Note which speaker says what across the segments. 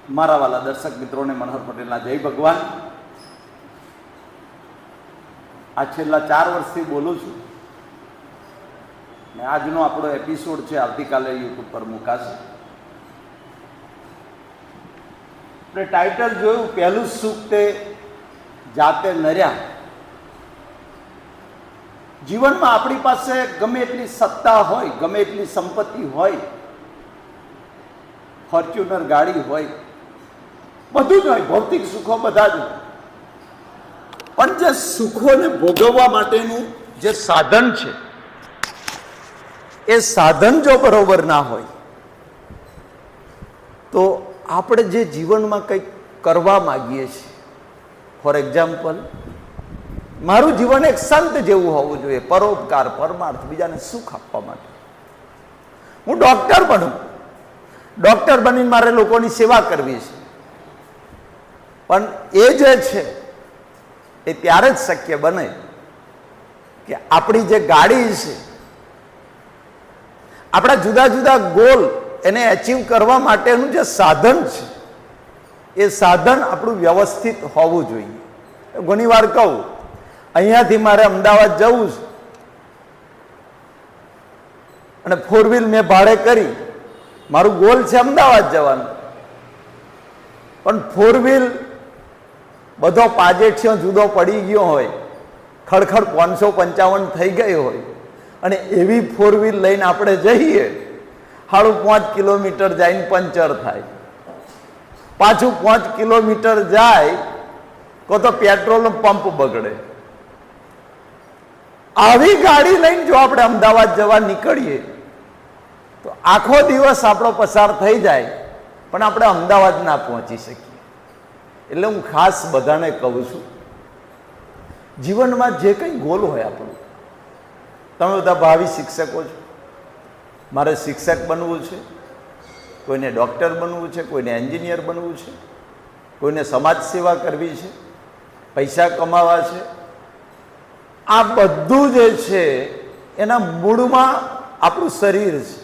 Speaker 1: મારા વાલા દર્શક મિત્રોને મનોહર પટેલના જય ભગવાન. આ છેલ્લા 4 વર્ષથી બોલું છું ને આજનો આપણો એપિસોડ છે, આવતીકાલે યુટ્યુબ પર મુકાશે. આપણે ટાઇટલ જોયું, પહેલું સુખ તે જાતે નર્યા. જીવનમાં આપણી પાસે ગમે એટલી સત્તા હોય, ગમે એટલી સંપત્તિ હોય, ફોર્ચ્યુનર ગાડી હોય, બધું જ હોય, ભૌતિક સુખો બધા જ હોય, પણ જે સુખોને ભોગવવા માટેનું જે સાધન છે એ સાધન જો બરોબર ના હોય તો આપણે જે જીવનમાં કંઈક કરવા માગીએ છીએ, ફોર એક્ઝામ્પલ મારું જીવન એક સંત જેવું હોવું જોઈએ, પરોપકાર, પરમાર્થ, બીજાને સુખ આપવા માટે. હું ડૉક્ટર બનું, ડૉક્ટર બનીને મારે લોકોની સેવા કરવી છે, પણ એ જે છે એ ત્યારે જ શક્ય બને કે આપણી જે ગાડી છે, આપણા જુદા જુદા ગોલ એને અચીવ કરવા માટેનું જે સાધન છે એ સાધન આપણું વ્યવસ્થિત હોવું જોઈએ. ઘણી વાર કહું, અહીંયાથી મારે અમદાવાદ જવું છે અને 4 વ્હીલ મેં ભાડે કરી, મારું ગોલ છે અમદાવાદ જવાનું, પણ 4 વ્હીલ બધો પાજેઠિયો જુદો પડી ગયો હોય, ખડખડ 555 થઈ ગઈ હોય અને એવી 4 વ્હીલ લઈને આપણે જઈએ, 5.5 કિલોમીટર જઈને પંચર થાય, પાછું 5 કિલોમીટર જાય તો પેટ્રોલનો પંપ બગડે. આવી ગાડી લઈને જો આપણે અમદાવાદ જવા નીકળીએ તો આખો દિવસ આપણો પસાર થઈ જાય, પણ આપણે અમદાવાદ ના પહોંચી શકીએ. એટલે હું ખાસ બધાને કહું છું, જીવનમાં જે કંઈ ગોલ હોય આપણું, તમે બધા ભાવિ શિક્ષકો છો, મારે શિક્ષક બનવું છે, કોઈને ડૉક્ટર બનવું છે, કોઈને એન્જિનિયર બનવું છે, કોઈને સમાજ સેવા કરવી છે, પૈસા કમાવા છે, આ બધું જે છે એના મૂળમાં આપણું શરીર છે.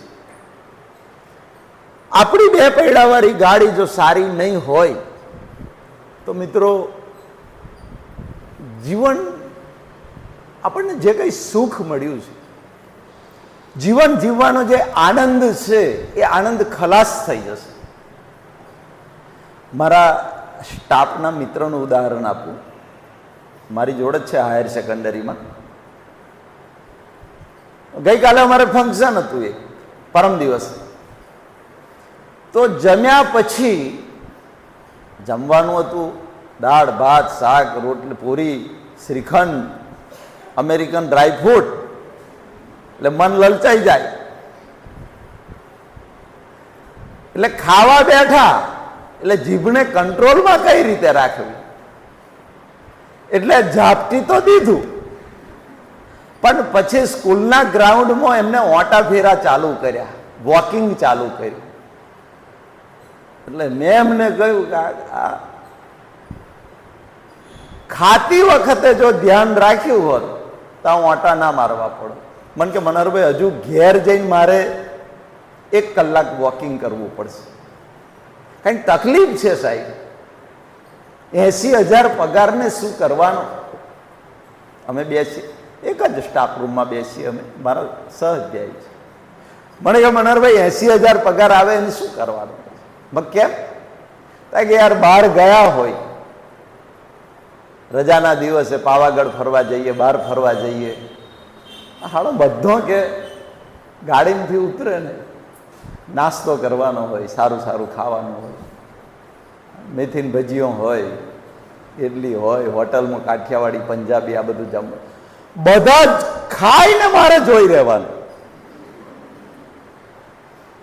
Speaker 1: આપણી 2 પૈડાવાળી ગાડી જો સારી નહીં હોય તો મિત્રો, જીવન આપણને જે કંઈ સુખ મળ્યું છે, જીવન જીવવાનો જે આનંદ છે એ આનંદ ખલાસ થઈ જશે. મારા સ્ટાફના મિત્રનું ઉદાહરણ આપું. મારી જોડે જ છે હાયર સેકન્ડરીમાં. ગઈકાલે અમારે ફંક્શન હતું, એક પરમ દિવસ. તો જમ્યા પછી જમવાનું હતું, દાળ ભાત શાક રોટલી પૂરી શ્રીખંડ અમેરિકન ડ્રાયફ્રૂટ, એટલે મન લલચાઈ જાય. એટલે ખાવા બેઠા એટલે જીભને કંટ્રોલમાં કઈ રીતે રાખવી, એટલે ઝાપટી તો દીધું, પણ પછી સ્કૂલના ગ્રાઉન્ડમાં એમને ઓટા ફેરા ચાલુ કર્યા, વોકિંગ ચાલુ કર્યું. એટલે મેં એમને કહ્યું કે આ ખાતી વખતે જો ધ્યાન રાખ્યું હોત તો ઓટા ના મારવા પડે. મને કે મનોહરભાઈ, હજુ ઘેર જઈને મારે 1 કલાક વોકિંગ કરવું પડશે, કંઈક તકલીફ છે સાહેબ. 80,000 પગારને શું કરવાનો? અમે બેસી એક જ સ્ટાફ રૂમમાં બેસીએ, અમે મારા સહઅધ્યાયી છે. મને કે મનોહરભાઈ 80,000 પગાર આવે એને શું કરવાનું? કેમ? કે યાર બહાર ગયા હોય, રજાના દિવસે પાવાગઢ ફરવા જઈએ, બહાર ફરવા જઈએ, હાલો બધો કે ગાડીમાંથી ઉતરે ને નાસ્તો કરવાનો હોય, સારું સારું ખાવાનું હોય, મેથીની ભજીઓ હોય, ઇડલી હોય, હોટલમાં કાઠિયાવાડી પંજાબી આ બધું જમવા, બધા જ ખાઈને મારે જોઈ રહેવાનું.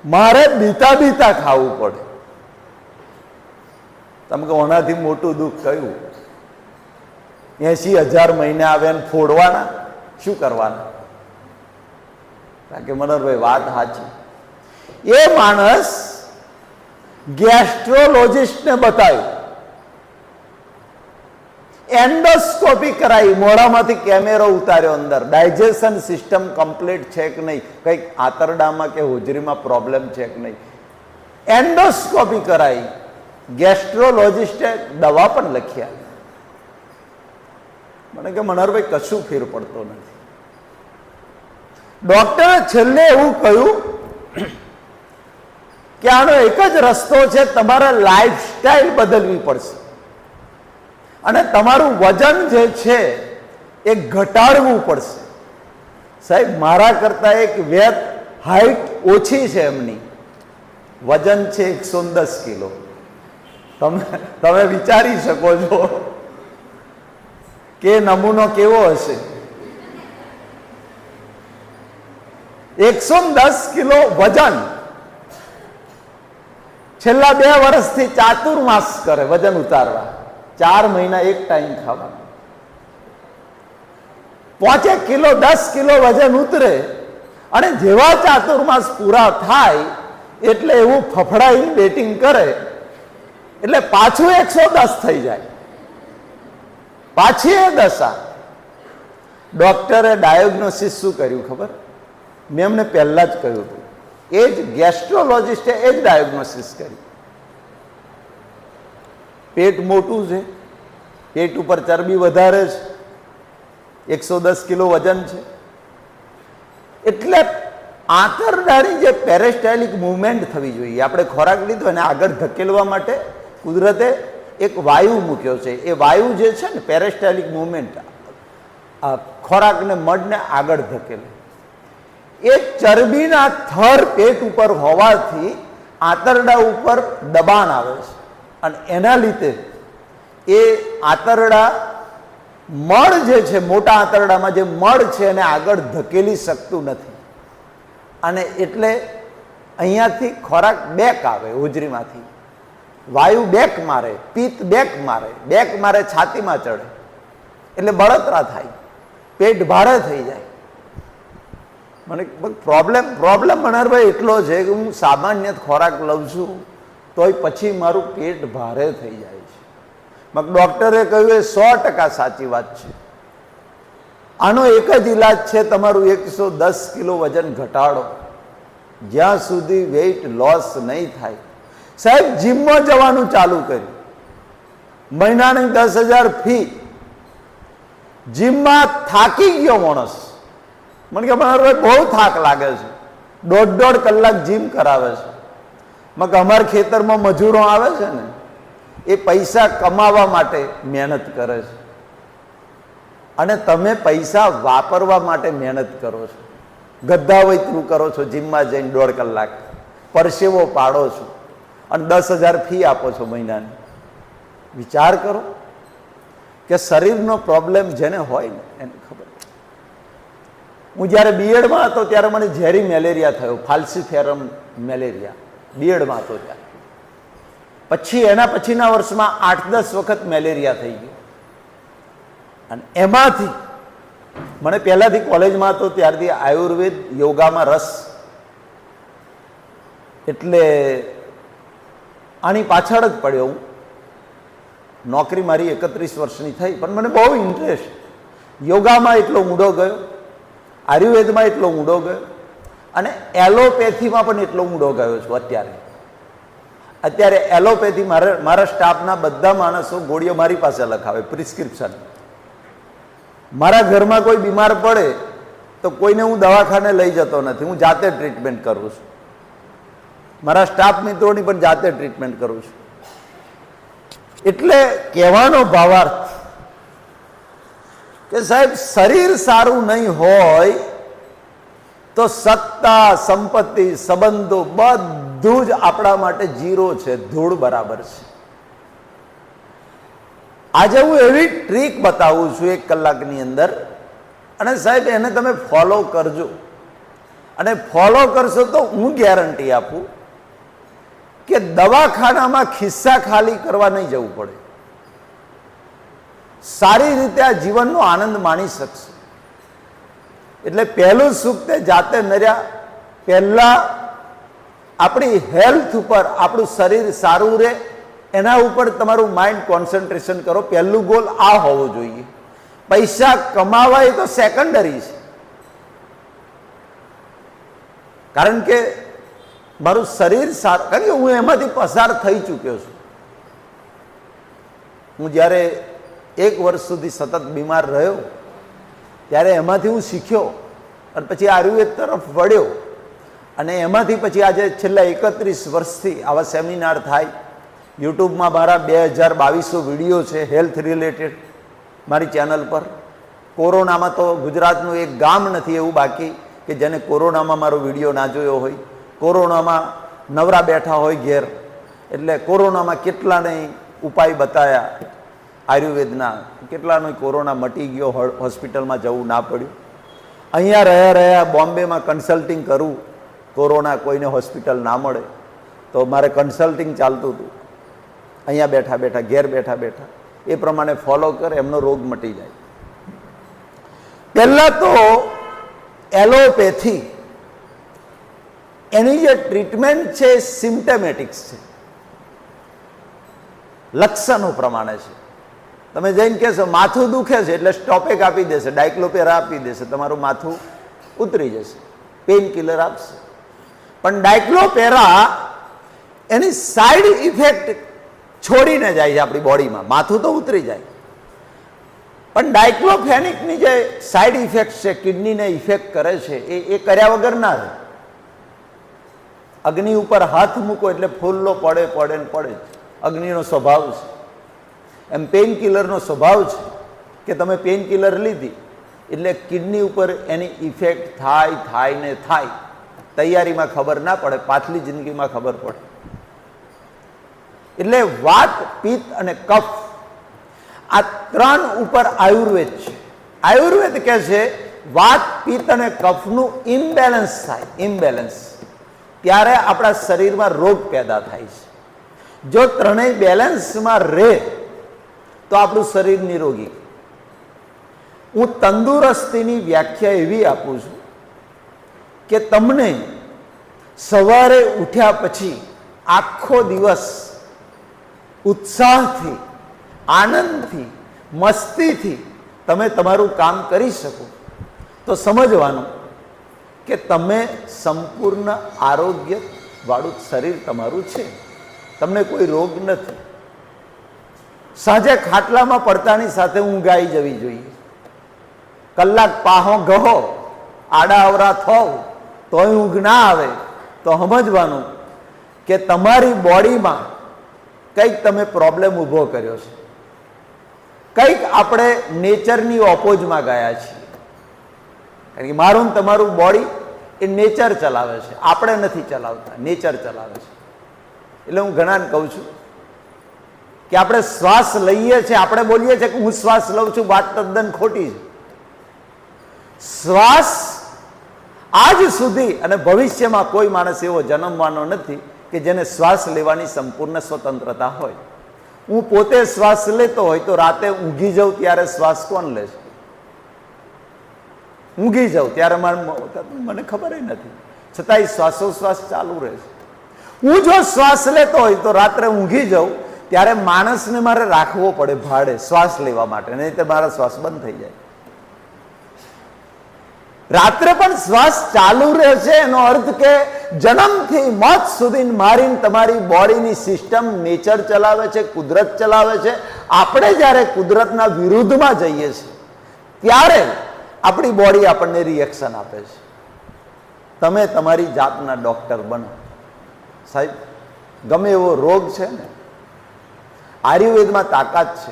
Speaker 1: મારે બીતા બીતા ખાવું પડે. તમે કહો ઓનાથી મોટું દુઃખ કયું? 80,000 મહિને આવે ને ફોડવાના, શું કરવાના? કારણ કે મનોહરભાઈ વાત સાચી. એ માણસ ગેસ્ટ્રોલોજિસ્ટને બતાવ્યું, એન્ડોસ્કોપી કરાવી, મોઢામાંથી કેમેરો ઉતાર્યો અંદર, ડાયજેશન સિસ્ટમ કમ્પ્લીટ છે કે નહીં, કંઈક આંતરડામાં કે હોજરીમાં પ્રોબ્લેમ છે કે નહીં, એન્ડોસ્કોપી કરાવી. ગેસ્ટ્રોલોજિસ્ટે દવા પણ લખ્યા. મને કે મનહરભાઈ કશું ફેર પડતો નથી. ડોક્ટરે છેલ્લે એવું કહ્યું કે આનો એક જ રસ્તો છે, તમારે લાઈફસ્ટાઈલ બદલવી પડશે અને તમારું વજન જે છે એ ઘટાડવું પડશે. સાહેબ, મારા કરતા એક વેત હાઈટ ઓછી છે, એમની વજન છે 110 કિલો. તમે વિચારી શકો છો કે નમૂનો કેવો હશે. 110 કિલો વજન. છેલ્લા 2 વર્ષથી ચાતુર્માસ કરે વજન ઉતારવા, 4 મહિના એક ટાઈમ ખાવા. 5 કિલો 10 કિલો વજન ઉતરે અને જેવા ચાતુર્માસ પૂરા થાય એટલે એવું ફફડાઈને બેટિંગ કરે એટલે પાછું 110 થઈ જાય, પાછી એ દશા. ડોક્ટરે ડાયગ્નોસિસ શું કર્યું ખબર? મેં એમને પહેલા જ કહ્યું હતું, એ જ ગેસ્ટ્રોલોજિસ્ટે એ જ ડાયગ્નોસિસ કરી. પેટ મોટું છે, પેટ ઉપર ચરબી વધારે છે, 110 કિલો વજન છે, એટલે આંતરડાની જે પેરેસ્ટાઇલિક મુવમેન્ટ થવી જોઈએ. આપણે ખોરાક લીધો અને આગળ ધકેલવા માટે કુદરતે એક વાયુ મૂક્યો છે. એ વાયુ જે છે ને, પેરેસ્ટાઇલિક મુવમેન્ટ, ખોરાકને મડને આગળ ધકેલે. એ ચરબીના થર પેટ ઉપર હોવાથી આંતરડા ઉપર દબાણ આવે છે અને એના લીધે એ આંતરડા મળ જે છે, મોટા આંતરડામાં જે મળ છે એને આગળ ધકેલી શકતું નથી અને એટલે અહીંયાથી ખોરાક બેક આવે, હોજરીમાંથી વાયુ બેક મારે, પિત્ત બેક મારે, છાતીમાં ચડે એટલે બળતરા થાય, પેટ ભારે થઈ જાય. મને પ્રોબ્લેમ મનહરભાઈ એટલો છે કે હું સામાન્ય ખોરાક લઉં છું તોય પછી મારું પેટ ભારે થઈ જાય છે. ડોક્ટરે કહ્યું એ 100% સાચી વાત છે. આનો એક જ ઈલાજ છે, તમારું 110 કિલો વજન ઘટાડો જ્યાં સુધી વેઇટ લોસ નહીં થાય. સાહેબ, જીમમાં જવાનું ચાલુ કર્યું, મહિનાની 10,000 ફી. જીમમાં થાકી ગયો માણસ. મને કે મારા બહુ થાક લાગે છે, 1.5 કલાક જીમ કરાવે છે. અમારા ખેતરમાં મજૂરો આવે છે ને, એ પૈસા કમાવા માટે મહેનત કરે છે અને તમે પૈસા વાપરવા માટે મહેનત કરો છો. ગદ્દાવૈતરું કરો છો, જીમમાં જઈને 1.5 કલાક પરસેવો પાડો છો અને 10,000 ફી આપો છો મહિનાની. વિચાર કરો કે શરીરનો પ્રોબ્લેમ જેને હોય ને એને ખબર. હું જ્યારે બીએડમાં હતો ત્યારે મને ઝેરી મેલેરિયા થયો, ફાલ્સીફેરમ મેલેરિયા, બીએડમાં હતો ત્યારે. પછી એના પછીના વર્ષમાં 8-10 વખત મેલેરિયા થઈ ગયો અને એમાંથી મને પહેલાથી કોલેજમાં હતો ત્યારથી આયુર્વેદ યોગામાં રસ, એટલે આની પાછળ જ પડ્યો હું. નોકરી મારી 31 વર્ષની થઈ પણ મને બહુ ઇન્ટરેસ્ટ. યોગામાં એટલો ઊંડો ગયો, આયુર્વેદમાં એટલો ઊંડો ગયો અને એલોપેથીમાં પણ એટલો ઊંડો ગયો છું. અત્યારે એલોપેથી મારા સ્ટાફના બધા માણસો ગોળીઓ મારી પાસે લખાવે, પ્રિસ્ક્રિપ્શન. મારા ઘરમાં કોઈ બીમાર પડે તો કોઈને હું દવાખાને લઈ જતો નથી, હું જાતે ટ્રીટમેન્ટ કરું છું. મારા સ્ટાફ મિત્રોની પણ જાતે ટ્રીટમેન્ટ કરું છું. એટલે કહેવાનો ભાવાર્થ કે સાહેબ, શરીર સારું નહીં હોય તો સત્તા, સંપત્તિ, સંબંધો બધું જ આપણા માટે ઝીરો છે, ધૂળ બરાબર છે. આજે હું એવી ટ્રીક બતાવું છું 1 કલાકની અંદર અને સાહેબ એને તમે ફોલો કરજો અને ફોલો કરશો તો હું ગેરંટી આપું કે દવાખાનામાં ખિસ્સા ખાલી કરવા નહીં જવું પડે. સારી રીતે આ જીવનનો આનંદ માણી શકશે. એટલે પહેલું સુખ તે જાતે નર્યા. પહેલા આપણી હેલ્થ ઉપર, આપણું શરીર સારું રહે એના ઉપર તમારું માઇન્ડ કોન્સન્ટ્રેશન કરો. પહેલું ગોલ આ હોવો જોઈએ. પૈસા કમાવા એ તો સેકન્ડરી છે, કારણ કે મારું શરીર સારું, કારણ કે હું એમાંથી પસાર થઈ ચૂક્યો છું. હું જ્યારે 1 વર્ષ સુધી સતત બીમાર રહ્યો ત્યારે એમાંથી હું શીખ્યો અને પછી આયુર્વેદ તરફ વળ્યો અને એમાંથી પછી આજે છેલ્લા 31 વર્ષથી આવા સેમિનાર થાય. યુટ્યુબમાં મારા 2200 વિડીયો છે હેલ્થ રિલેટેડ મારી ચેનલ પર. કોરોનામાં તો ગુજરાતનું એક ગામ નથી એવું બાકી કે જેને કોરોનામાં મારો વિડીયો ના જોયો હોય. કોરોનામાં નવરા બેઠા હોય ઘેર, એટલે કોરોનામાં કેટલાને ઉપાય બતાવ્યા આયુર્વેદના, કેટલાનો કોરોના મટી ગયો, હોસ્પિટલમાં જવું ના પડ્યું. અહીંયા રહ્યા બોમ્બેમાં કન્સલ્ટિંગ કરું, કોરોના કોઈને હોસ્પિટલ ના મળે તો મારે કન્સલ્ટિંગ ચાલતું હતું. અહીંયા બેઠા બેઠા, ઘેર બેઠા બેઠા એ પ્રમાણે ફોલો કરે, એમનો રોગ મટી જાય. પહેલાં તો એલોપેથી એની જે ટ્રીટમેન્ટ છે એ સિમ્ટમેટિક્સ છે, લક્ષણો પ્રમાણે છે. તમે જઈને કહેશો માથું દુખે છે એટલે સ્ટોપેક આપી દેશે, ડાયક્લોપેરા આપી દેશે, તમારું માથું ઉતરી જશે, પેઇન કિલર આપશે. પણ ડાયક્લોપેરા એની સાઈડ ઇફેક્ટ છોડીને જાય છે આપણી બોડીમાં. માથું તો ઉતરી જાય પણ ડાયક્લોફેનિકની જે સાઈડ ઇફેક્ટ છે, કિડનીને ઇફેક્ટ કરે છે, એ કર્યા વગર ના રહે. અગ્નિ ઉપર હાથ મૂકો એટલે ફૂલ્લો પડે પડે ને પડે જ. અગ્નિનો સ્વભાવ છે. એમ પેઇન કિલરનો સ્વભાવ છે કે તમે પેઇન કિલર લીધી એટલે કિડની ઉપર એની ઇફેક્ટ થાય ને થાય. તૈયારીમાં ખબર ના પડે, પાછલી જિંદગીમાં ખબર પડે. એટલે વાત, પિત્ત અને કફ આ 3 ઉપર આયુર્વેદ છે. આયુર્વેદ કહે છે વાત, પિત્ત અને કફનું ઇમ્બેલેન્સ થાય, ઇમ્બેલેન્સ, ત્યારે આપણા શરીરમાં રોગ પેદા થાય છે. જો ત્રણેય બેલેન્સમાં રહે તો આપણું શરીર નિરોગી. હું તંદુરસ્તીની વ્યાખ્યા એવી આપું છું કે તમને સવારે ઉઠ્યા પછી આખો દિવસ ઉત્સાહથી, આનંદથી, મસ્તીથી તમે તમારું કામ કરી શકો તો સમજવાનું કે તમે સંપૂર્ણ આરોગ્યવાળું શરીર તમારું છે, તમને કોઈ રોગ નથી. સાંજે ખાટલામાં પડતાની સાથે ઊંઘ આવી જવી જોઈએ. કલાક પાહો ગહો, આડા અવરા થાવ તોય ઊંઘ ના આવે તો સમજવાનું કે તમારી બોડીમાં કંઈક તમે પ્રોબ્લેમ ઊભો કર્યો છે. કંઈક આપણે નેચરની ઓપોઝમાં ગયા છીએ. કારણ કે મારું તમારું બોડી એ નેચર ચલાવે છે, આપણે નથી ચલાવતા, નેચર ચલાવે છે. એટલે હું ઘણાને કહું છું કે આપણે શ્વાસ લઈએ છીએ, આપણે બોલીએ છીએ કે હું શ્વાસ લઉં છું, વાત તદ્દન ખોટી છે. શ્વાસ આજ સુધી અને ભવિષ્યમાં કોઈ માણસ એવો જન્મવાનો નથી કે જેને શ્વાસ લેવાની સંપૂર્ણ સ્વતંત્રતા હોય. હું પોતે શ્વાસ લેતો હોય તો રાતે ઊંઘી જાઉં ત્યારે શ્વાસ કોણ લે છે? ઊંઘી જાઉં ત્યારે મને ખબર નથી, છતાંય શ્વાસોશ્વાસ ચાલુ રહે છે. હું જો શ્વાસ લેતો હોય તો રાત્રે ઊંઘી જાઉં ત્યારે માણસને મારે રાખવો પડે ભાડે શ્વાસ લેવા માટે, નહીં તો મારા શ્વાસ બંધ થઈ જાય. રાત્રે પણ શ્વાસ ચાલુ રહે છે, એનો અર્થ કે જન્મથી મોત સુધી મારીને તમારી બોડીની સિસ્ટમ નેચર ચલાવે છે, કુદરત ચલાવે છે. આપણે જ્યારે કુદરતના વિરુદ્ધમાં જઈએ છીએ ત્યારે આપણી બોડી આપણને રિએક્શન આપે છે. તમે તમારી જાતના ડોક્ટર બનો સાહેબ. ગમે એવો રોગ છે ને, આયુર્વેદમાં તાકાત છે,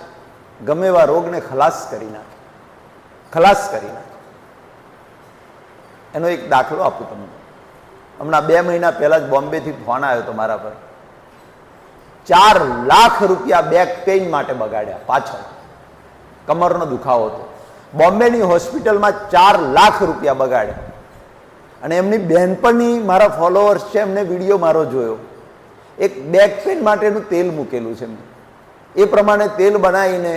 Speaker 1: ગમે એવા રોગને ખલાસ કરી નાખે, ખલાસ કરી નાખે. એનો એક દાખલો આપું તમને. હમણાં 2 મહિના પહેલા જ બોમ્બેથી ફોન આવ્યો હતો મારા પર. 4 લાખ રૂપિયા બેક પેઇન માટે બગાડ્યા. પાછળ કમરનો દુખાવો હતો, બોમ્બેની હોસ્પિટલમાં 4 લાખ રૂપિયા બગાડ્યા. અને એમની બહેનપણી મારા ફોલોઅર્સ છે, એમને વિડીયો મારો જોયો. એક બેક પેઇન માટેનું તેલ મૂકેલું છે એમને. એ પ્રમાણે તેલ બનાવીને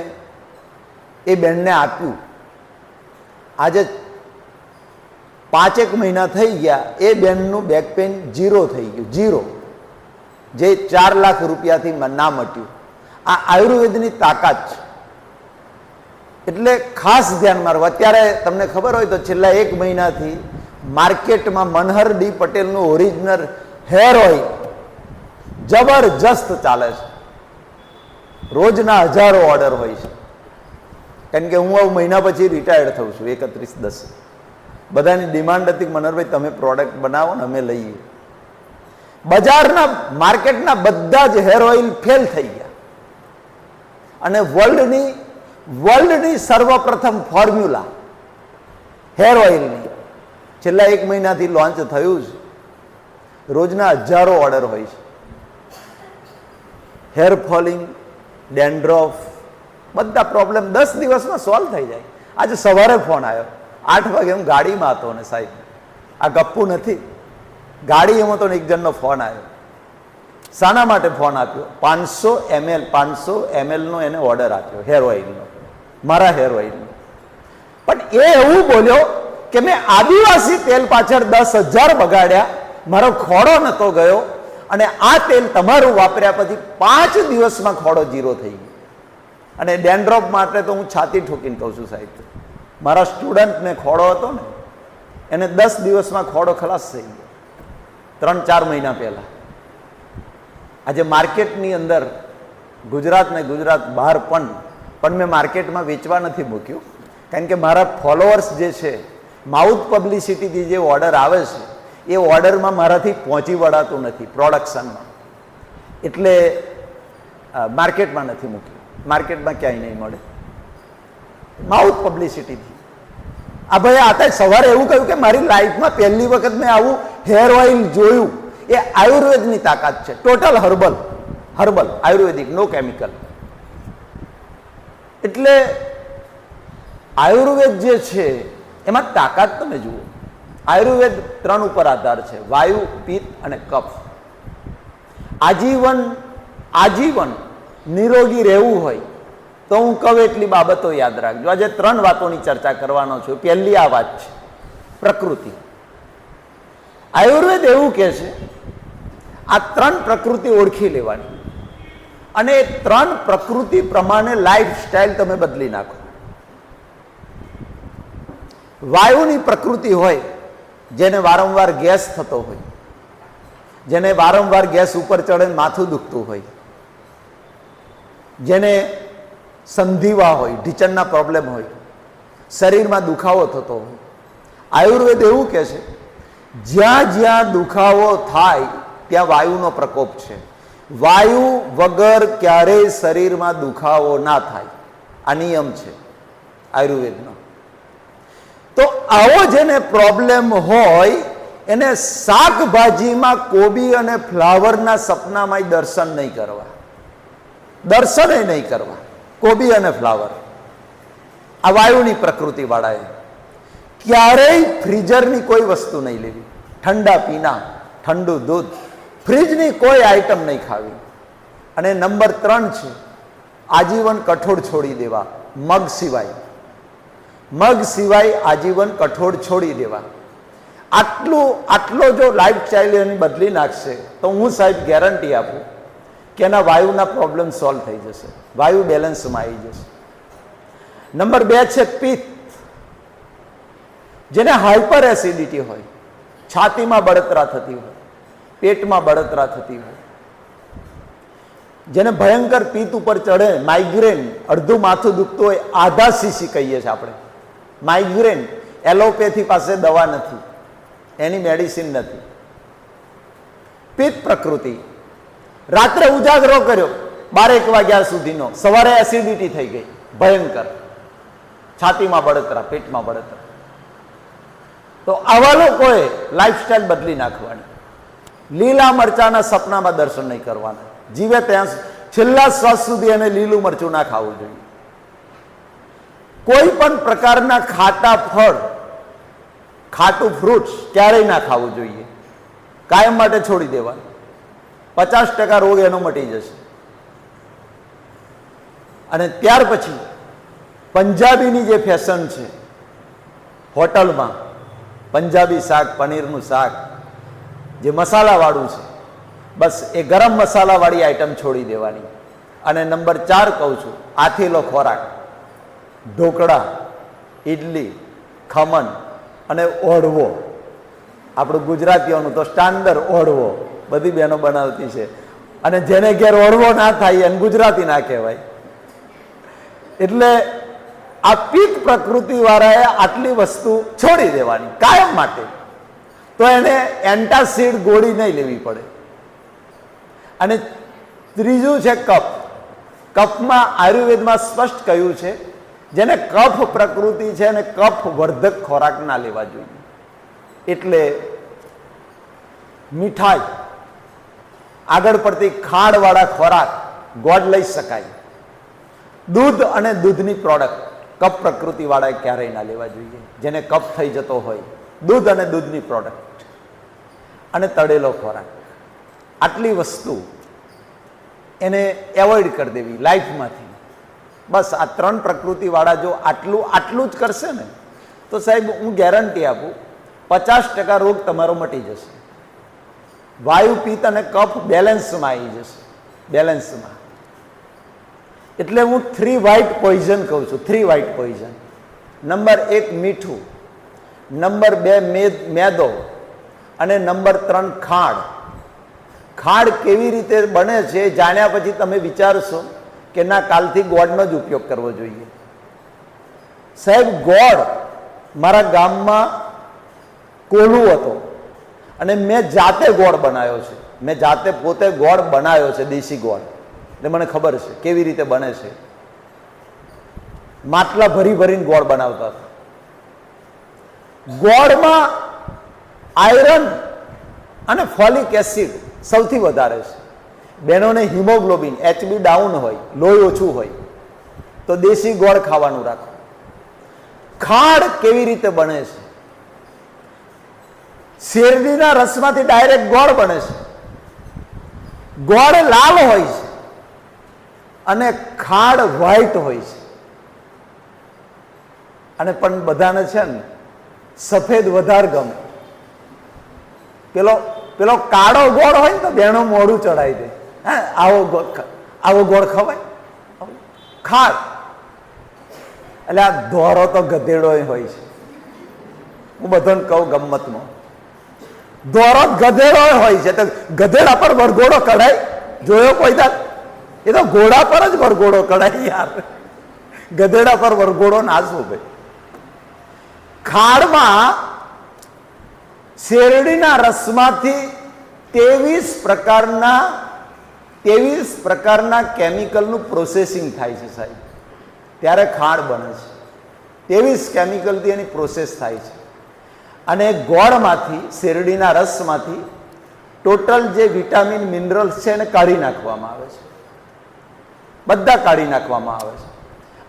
Speaker 1: એ બેનને આપ્યું. આજે 5 મહિના થઈ ગયા, એ બેનનું બેક પેઇન 0 થઈ ગયું, 0. જે 4 લાખ રૂપિયાથી ના મટ્યું. આ આયુર્વેદની તાકાત છે. એટલે ખાસ ધ્યાનમાં રાખો. અત્યારે તમને ખબર હોય તો છેલ્લા 1 મહિનાથી માર્કેટમાં મનહર ડી પટેલનું ઓરિજિનલ હેર ઓઇલ જબરજસ્ત ચાલે છે. રોજના હજારો ઓર્ડર હોય છે. કારણ કે હું હવે મહિના પછી રિટાયર્ડ થઉં છું 31/10. બધાની ડિમાન્ડ હતી મનોહરભાઈ તમે પ્રોડક્ટ બનાવો ને અમે લઈએ. બજારના માર્કેટના બધા જ હેર ઓઇલ ફેલ થઈ ગયા અને વર્લ્ડની સર્વપ્રથમ ફોર્મ્યુલા હેર ઓઇલની છેલ્લા 1 મહિનાથી લોન્ચ થયું છે. રોજના હજારો ઓર્ડર હોય છે. હેર ફોલિંગ, ડેન્ડ્રફ, બધા પ્રોબ્લેમ 10 દિવસમાં સોલ્વ થઈ જાય. આજે સવારે ફોન આવ્યો 8 વાગે, હું ગાડીમાં હતો ને સાહેબ, આ ગપ્પુ નથી, ગાડીમાં તો એક જણનો ફોન આવ્યો. શાના માટે ફોન આપ્યો? 500 ml નો એને ઓર્ડર આપ્યો હેર ઓઇલનો, મારા હેર ઓઇલનો. પણ એ એવું બોલ્યો કે મેં આદિવાસી તેલ પાછળ 10,000 બગાડ્યા, મારો ખોડો નતો ગયો અને આ તેલ તમારું વાપર્યા પછી 5 દિવસમાં ખોડો 0 થઈ ગયો. અને ડેન્ડ્રફ માટે તો હું છાતી ઠોકીને કહું છું સાહેબ, મારા સ્ટુડન્ટને ખોડો હતો ને એને 10 દિવસમાં ખોડો ખલાસ થઈ ગયો 3-4 મહિના પહેલા. આજે માર્કેટની અંદર ગુજરાત ને ગુજરાત બહાર પણ મેં માર્કેટમાં વેચવા નથી મૂક્યું, કારણ કે મારા ફોલોઅર્સ જે છે, માઉથ પબ્લિસિટીથી જે ઓર્ડર આવે છે એ ઓર્ડરમાં મારાથી પહોંચી વળાતું નથી પ્રોડક્શનમાં, એટલે માર્કેટમાં નથી મૂક્યું. માર્કેટમાં ક્યાંય નહીં મળે માઉથ પબ્લિસિટીથી. આ ભાઈ આ સવારે એવું કહ્યું કે મારી લાઈફમાં પહેલી વખત મેં આવું હેર ઓઇલ જોયું. એ આયુર્વેદની તાકાત છે, ટોટલ હર્બલ આયુર્વેદિક, નો કેમિકલ. એટલે આયુર્વેદ જે છે એમાં તાકાત તમે જુઓ. આયુર્વેદ 3 ઉપર આધાર છે, વાયુ, પિત્ત અને કફ. આજીવન નિરોગી રહેવું હોય તો હું કહું એટલી બાબતો યાદ રાખજો. આજે 3 વાતોની ચર્ચા કરવાનો છું. પહેલી આ વાત છે પ્રકૃતિ. આયુર્વેદ એવું કહે છે આ 3 પ્રકૃતિ ઓળખી લેવાની અને એ 3 પ્રકૃતિ પ્રમાણે લાઈફ સ્ટાઈલ તમે બદલી નાખો. વાયુની પ્રકૃતિ હોય, જેને વારંવાર ગેસ થતો હોય, જેને વારંવાર ગેસ ઉપર ચડે માથું દુખતું હોય, જેને સંધિવા હોય, ઢીચણના પ્રોબ્લેમ હોય, શરીરમાં દુખાવો થતો હોય, આયુર્વેદ એવું કહે છે જ્યાં જ્યાં દુખાવો થાય ત્યાં વાયુનો પ્રકોપ છે. વાયુ વગર ક્યારેય શરીરમાં દુખાવો ના થાય, આ નિયમ છે આયુર્વેદનો. તો આવો જેને પ્રોબ્લેમ હોય એને શાકભાજીમાં કોબી અને ફ્લાવરના સપનામાં દર્શન નહીં કરવા, દર્શને નહીં કરવા. કોબી અને ફ્લાવર આ વાયુની પ્રકૃતિ વાળાએ ક્યારેય ફ્રીઝરની કોઈ વસ્તુ નહીં લેવી, ઠંડા પીના, ઠંડુ દૂધ, ફ્રીજની કોઈ આઈટમ નહીં ખાવી. અને નંબર 3 છે આજીવન કઠોળ છોડી દેવા, મગ સિવાય આજીવન કઠોળ છોડી દેવા. આટલો જો લાઈફ સ્ટાઈલ એની બદલી નાખશે તો હું સાહેબ ગેરંટી આપું કે એના વાયુના પ્રોબ્લેમ સોલ્વ થઈ જશે, વાયુ બેલેન્સમાં આવી જશે. નંબર 2 છે પિત્ત. જેને હાઇપર એસિડિટી હોય, છાતીમાં બળતરા થતી હોય, પેટમાં બળતરા થતી હોય, જેને ભયંકર પિત્ત ઉપર ચડે, માઇગ્રેન, અડધું માથું દુખતું હોય, આધા સીસી કહીએ છીએ આપણે. માઇગ્રેન એલોપેથી પાસે દવા નથી, એની મેડિસિન નથી. પિત્ત પ્રકૃતિ. રાત્રે ઉજાગરો કર્યો 12-1 વાગ્યા સુધીનો, સવારે એસિડિટી થઈ ગઈ ભયંકર, છાતીમાં બળતરા, પેટમાં બળતરા. તો આવા લોકોએ લાઈફસ્ટાઈલ બદલી નાખવાની. લીલા મરચાના સપનામાં દર્શન નહીં કરવાના. જીવે ત્યાં છેલ્લા શ્વાસ સુધી એને લીલું મરચું ના ખાવું જોઈએ. કોઈ પણ પ્રકારના ખાટા ફળ, ખાટું ફ્રૂટ્સ ક્યારેય ના ખાવું જોઈએ, કાયમ માટે છોડી દેવાનું. 50% રોગ એનો મટી જશે. અને ત્યાર પછી પંજાબીની જે ફેશન છે, હોટલમાં પંજાબી શાક, પનીરનું શાક જે મસાલાવાળું છે, બસ એ ગરમ મસાલાવાળી આઈટમ છોડી દેવાની. અને નંબર 4 કહું છું, આથેલો ખોરાક, ઢોકળા, ઇડલી, ખમણ અને ઓળવો. આપણું ગુજરાતીઓનું તો સ્ટાન્ડર્ડ ઓળવો બધી બહેનો બનાવતી છે. અને જેને ઘેર ઓળવો ના થાય એને ગુજરાતી ના કહેવાય. એટલે આ પિત્ત પ્રકૃતિ વાળાએ આટલી વસ્તુ છોડી દેવાની કાયમ માટે, તો એને એન્ટાસિડ ગોળી નહીં લેવી પડે. અને ત્રીજું છે કફ. કફમાં આયુર્વેદમાં સ્પષ્ટ કહ્યું છે જેને કફ પ્રકૃતિ છે અને કફ વર્ધક ખોરાક ના લેવા જોઈએ. એટલે મીઠાઈ, આગળ પડતી ખાંડવાળા ખોરાક, ગોળ લઈ શકાય. દૂધ અને દૂધની પ્રોડક્ટ કફ પ્રકૃતિ વાળાએ ક્યારેય ના લેવા જોઈએ. જેને કફ થઈ જતો હોય, દૂધ અને દૂધની પ્રોડક્ટ અને તળેલો ખોરાક, આટલી વસ્તુ એને એવોઇડ કરી દેવી લાઈફમાંથી. બસ આ 3 પ્રકૃતિ વાળા જો આટલું જ કરશે ને, તો સાહેબ હું ગેરંટી આપું 50% રોગ તમારો મટી જશે. વાયુ, પિત્ત અને કફ બેલેન્સમાં આવી જશે, બેલેન્સમાં. એટલે હું 3 વ્હાઇટ પોઈઝન કહું છું. 3 વ્હાઇટ પોઈઝન. નંબર 1 મીઠું, નંબર 2 મેદો અને નંબર 3 ખાંડ. ખાંડ કેવી રીતે બને છે જાણ્યા પછી તમે વિચારશો કે ના, કાલથી ગોળનો જ ઉપયોગ કરવો જોઈએ. સાહેબ ગોળ મારા ગામમાં કોલું હતો અને મેં જાતે ગોળ બનાવ્યો છે. મેં જાતે પોતે ગોળ બનાવ્યો છે, દેશી ગોળ. એટલે મને ખબર છે કેવી રીતે બને છે. માટલા ભરી ભરીને ગોળ બનાવતા હતા. ગોળમાં આયરન અને ફોલિક એસિડ સૌથી વધારે છે. બહેનોને હિમોગ્લોબિન HB ડાઉન હોય, લોહી ઓછું હોય, તો દેશી ગોળ ખાવાનું રાખો. ખાંડ કેવી રીતે બને છે? શેરડીના રસમાંથી ડાયરેક્ટ ગોળ બને છે. ગોળ લાલ હોય છે અને ખાંડ વ્હાઈટ હોય છે. અને પણ બધાને છે ને સફેદ વધારે ગમે. પેલો કાળો ગોળ હોય ને તો બેનો મોઢું ચડાવી દે, હા આવો ગોળ ખવાય, ખાંડ. એટલે આ ધોરો તો ગધેડો હોય છે. હું બધાને કહું ગમતમાં, ધોરો ગધેડો હોય છે. તો ગધેડા પર વરઘોડો કઢાય જોયો કોઈ દાડ? એ તો ઘોડા પર જ વરઘોડો કઢાય યાર. ગધેડા પર વરઘોડો ના શું ભાઈ. ખાંડમાં શેરડીના રસમાંથી 23 પ્રકારના કેમિકલનું પ્રોસેસિંગ થાય છે સાહેબ, ત્યારે ખાંડ બને છે. 23 કેમિકલથી એની પ્રોસેસ થાય છે. અને ગોળમાંથી, શેરડીના રસમાંથી ટોટલ જે વિટામિન મિનરલ્સ છે એને કાઢી નાખવામાં આવે છે. બધા કાઢી નાખવામાં આવે છે.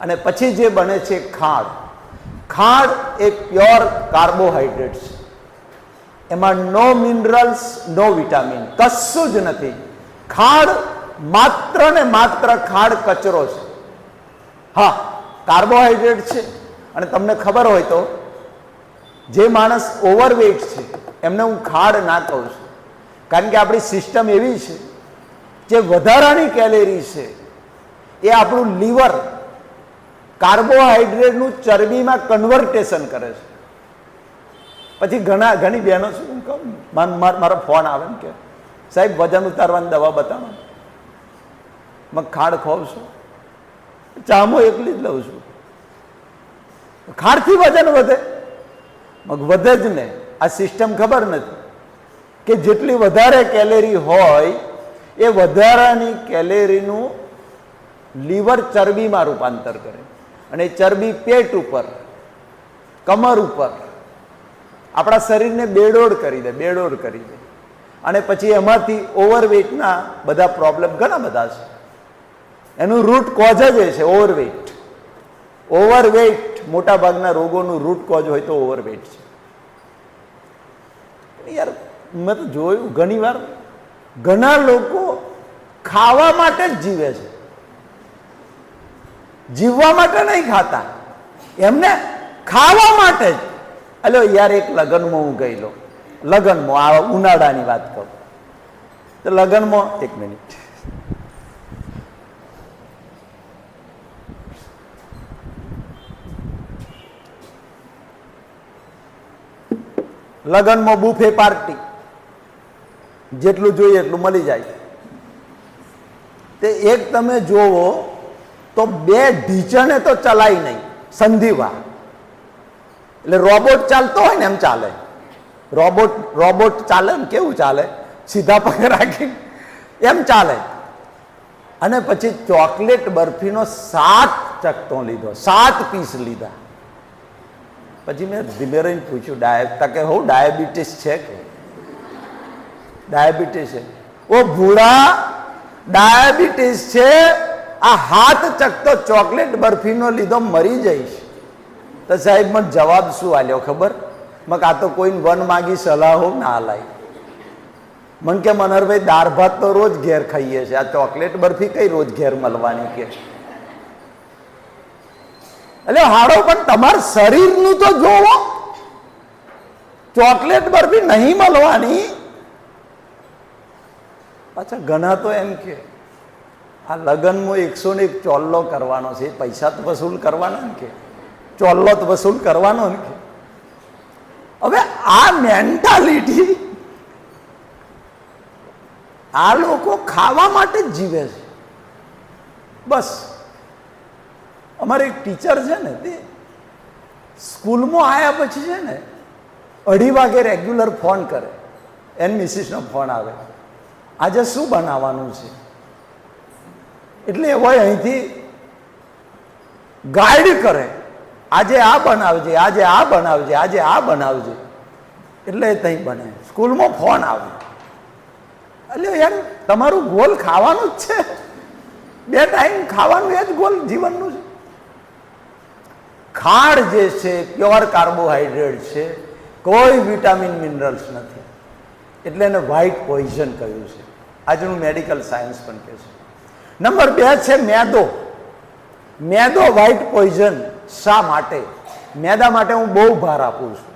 Speaker 1: અને પછી જે બને છે ખાંડ. ખાંડ એ પ્યોર કાર્બોહાઈડ્રેટ છે. એમાં નો મિનરલ્સ, નો વિટામિન, કશું જ નથી. ખાંડ માત્ર ને માત્ર ખાંડ કચરો છે. હા, કાર્બોહાઈડ્રેટ છે. અને તમને ખબર હોય તો જે માણસ ઓવરવેઇટ છે એમને હું ખાંડ ના કહું છું, કારણ કે આપણી સિસ્ટમ એવી છે જે વધારાની કેલેરી છે એ આપણું લીવર કાર્બોહાઈડ્રેટનું ચરબીમાં કન્વર્ટેશન કરે છે. પછી ઘણી બહેનો શું કહું, મારો ફોન આવે ને કે સાહેબ વજન ઉતારવાની દવા બતાવો. મેં ખાંડ ખાઉં છું, ચામો એકલી જ લઉં છું. ખાંડથી વજન વધે? વધે જ ને. આ સિસ્ટમ ખબર નથી કે જેટલી વધારે કેલેરી હોય એ વધારાની કેલેરીનું લીવર ચરબીમાં રૂપાંતર કરે. અને ચરબી પેટ ઉપર, કમર ઉપર આપણા શરીરને બેડોળ કરી દે. અને પછી એમાંથી ઓવરવેઇટના બધા પ્રોબ્લેમ ઘણા બધા છે. એનું રૂટ કોઝ જ એ છે ઓવરવેઇટ. મોટા ભાગના રોગોનું રૂટ કોઝ હોય તો ઓવરવેઇટ છે. યાર મેં તો જોયું ઘણી વાર ઘણા લોકો ખાવા માટે જ જીવે છે, જીવવા માટે નહીં ખાતા, એમને ખાવા માટે જ. એટલે યાર એક લગ્નમાં હું ગયેલો, લગ્નમાં આ ઉનાળાની વાત કહું તો લગ્નમાં, એક મિનિટ, લગ્નમાં બુફે પાર્ટી, જેટલું જોઈએ એટલું મળી જાય. તે એક તમે જોવો તો બે ઢીચણે તો ચલાય નહીં, સંધિવા. એટલે રોબોટ ચાલતો હોય ને એમ ચાલે. રોબોટ ચાલે ને કેવું ચાલે, સીધા પગ રાખી એમ ચાલે. અને પછી ચોકલેટ બરફીનો 7 ચકતો લીધો, 7 પીસ લીધા. પછી મેં ધીમે રહીને પૂછ્યું, કે હું ડાયાબિટીસ છે કે? ડાયાબિટીસ છે? ઓ ભૂડા, ડાયાબિટીસ છે, આ 7 ચકતો ચોકલેટ બરફીનો લીધો, મરી જઈશ. તો સાહેબ મને જવાબ શું આલ્યો ખબર? મેં આ તો કોઈ વન માગી સલાહો ના લાઈ. મન કે મનહરભાઈ દાળ ભાત તો રોજ ઘેર ખાઈએ છે, આ ચોકલેટ બરફી કઈ રોજ ઘેર મળવાની કે? એટલે હાડો પણ તમારા શરીરનું તો જોવો, ચોકલેટ બરફી નહીં મળવાની. પાછા ઘણા તો એમ કે આ લગ્નમાં 101 ચોલ્લો કરવાનો છે, પૈસા તો વસૂલ કરવાના ને કે, ચોલ્લો તો વસૂલ કરવાનો ને કે. હવે આ મેન્ટાલિટી, આ લોકો ખાવા માટે જ જીવે છે બસ. અમારે એક ટીચર છે ને, તે સ્કૂલમાં આવ્યા પછી છે ને 2:30 વાગે રેગ્યુલર ફોન કરે, એની મિસિસનો ફોન આવે, આજે શું બનાવવાનું છે? એટલે એવો અહીંથી ગાઈડ કરે, આજે આ બનાવજે, આજે આ બનાવજે, આજે આ બનાવજે. એટલે ત્યાં બને. સ્કૂલમાં ફોન આવે. એટલે યાર તમારું ગોલ ખાવાનું જ છે, 2 ટાઈમ ખાવાનું, એ જ ગોલ જીવનનું છે. ખાંડ જે છે પ્યોર કાર્બોહાઈડ્રેટ છે, કોઈ વિટામિન મિનરલ્સ નથી, એટલે એને વ્હાઇટ પોઈઝન કહ્યું છે. આજનું મેડિકલ સાયન્સ પણ કહે છે. નંબર 2 છે મેદો. મેદો વ્હાઇટ પોઈઝન. શા માટે? મેદા માટે હું બહુ ભાર આપું છું,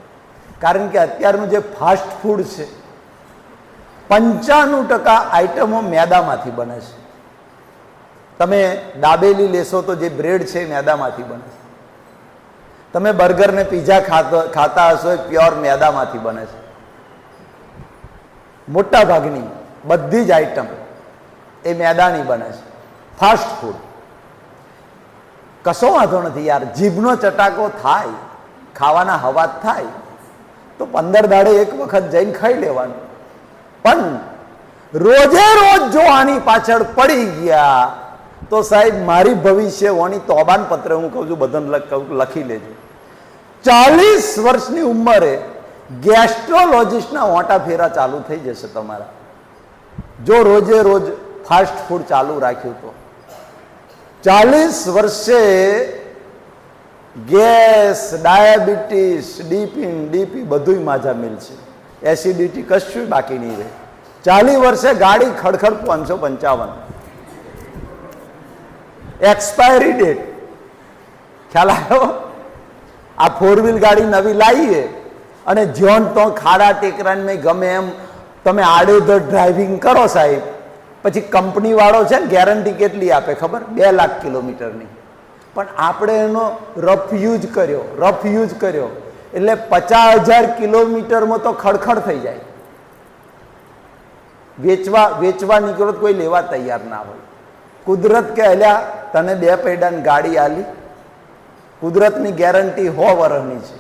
Speaker 1: કારણ કે અત્યારનું જે ફાસ્ટ ફૂડ છે 95% આઈટમો મેદામાંથી બને છે. તમે દાબેલી લેશો તો જે બ્રેડ છે મેદામાંથી બને છે. તમે બર્ગર ને પીઝા ખાતા હશો એ પ્યોર મેદામાંથી બને છે. મોટા ભાગની બધી જ આઈટમ એ મેદાની બને છે. ફાસ્ટ ફૂડ કશો વાંધો નથી યાર, જીભનો ચટાકો થાય, ખાવાના હવા થાય તો 15 દાડે એક વખત જઈને ખાઈ લેવાનું. પણ રોજે રોજ જો આની પાછળ પડી ગયા તો સાહેબ મારી ભવિષ્યવાણી તોબાન પત્ર હું કહું છું, બધાને લખી લેજો. 40 વર્ષની ઉંમરે ગેસ્ટ્રોલોજિસ્ટના ઓટા ફેરા ચાલુ થઈ જશે તમારા, જો રોજે રોજ ફાસ્ટ ફૂડ ચાલુ રાખ્યું તો. 40 વર્ષે ગેસ, ડાયાબિટીસ, ડીપી બધુંય માજા મિલશે, એસિડિટી કશું બાકી નહીં રહે. 40 વર્ષે ગાડી ખડખડ 555. એક્સપાયરી ડેટ ખ્યાલ આવ્યો? આ 4 વ્હીલ ગાડી નવી લાવીએ અને જ્યોન તો ખાડા ટેકરાને ગમે એમ તમે આડેધડ ડ્રાઇવિંગ કરો સાહેબ, પછી કંપની વાળો છે ને ગેરંટી કેટલી આપે ખબર? 2 લાખ કિલોમીટરની. પણ આપણે એનો રફ યુઝ કર્યો એટલે 50,000 કિલોમીટરમાં તો ખડખડ થઈ જાય. વેચવા નીકળો કોઈ લેવા તૈયાર ના હોય. કુદરત કે અલ્યા તને 2 પૈડાની ગાડી આલી, કુદરતની ગેરંટી 100 વર્ષની છે,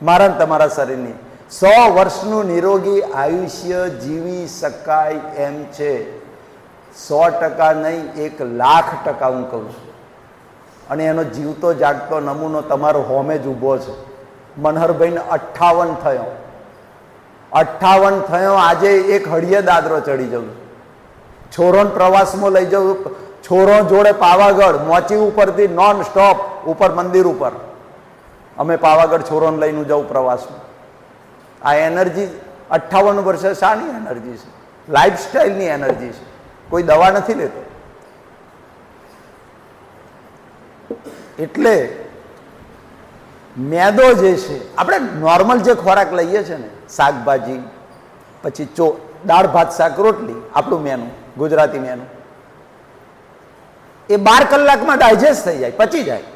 Speaker 1: મારા તમારા શરીરની. 100 વર્ષનું નિરોગી આયુષ્ય જીવી શકાય એમ છે. 100% નહીં, 1,00,000% હું કહું છું. અને એનો જીવતો જાગતો નમૂનો તમારો હોમે જ ઊભો છે. મનહરભાઈને 58 થયો. 58 થયો, આજે એક હળિયે દાદરો ચડી જવું, છોરોને પ્રવાસમાં લઈ જવું, છોરો જોડે પાવાગઢ મોચી ઉપરથી નોન સ્ટોપ ઉપર મંદિર ઉપર અમે પાવાગઢ છોરોને લઈને જવું પ્રવાસમાં. આ એનર્જી 58 વર્ષે શાની એનર્જી છે? લાઈફસ્ટાઈલની એનર્જી છે, કોઈ દવા નથી લેતો. એટલે મેદો જે છે, આપણે નોર્મલ જે ખોરાક લઈએ છીએ ને, શાકભાજી, પછી દાળ ભાત શાક રોટલી, આપણું મેનુ, ગુજરાતી મેનુ, એ 12 કલાકમાં ડાયજેસ્ટ થઈ જાય, પચી જાય.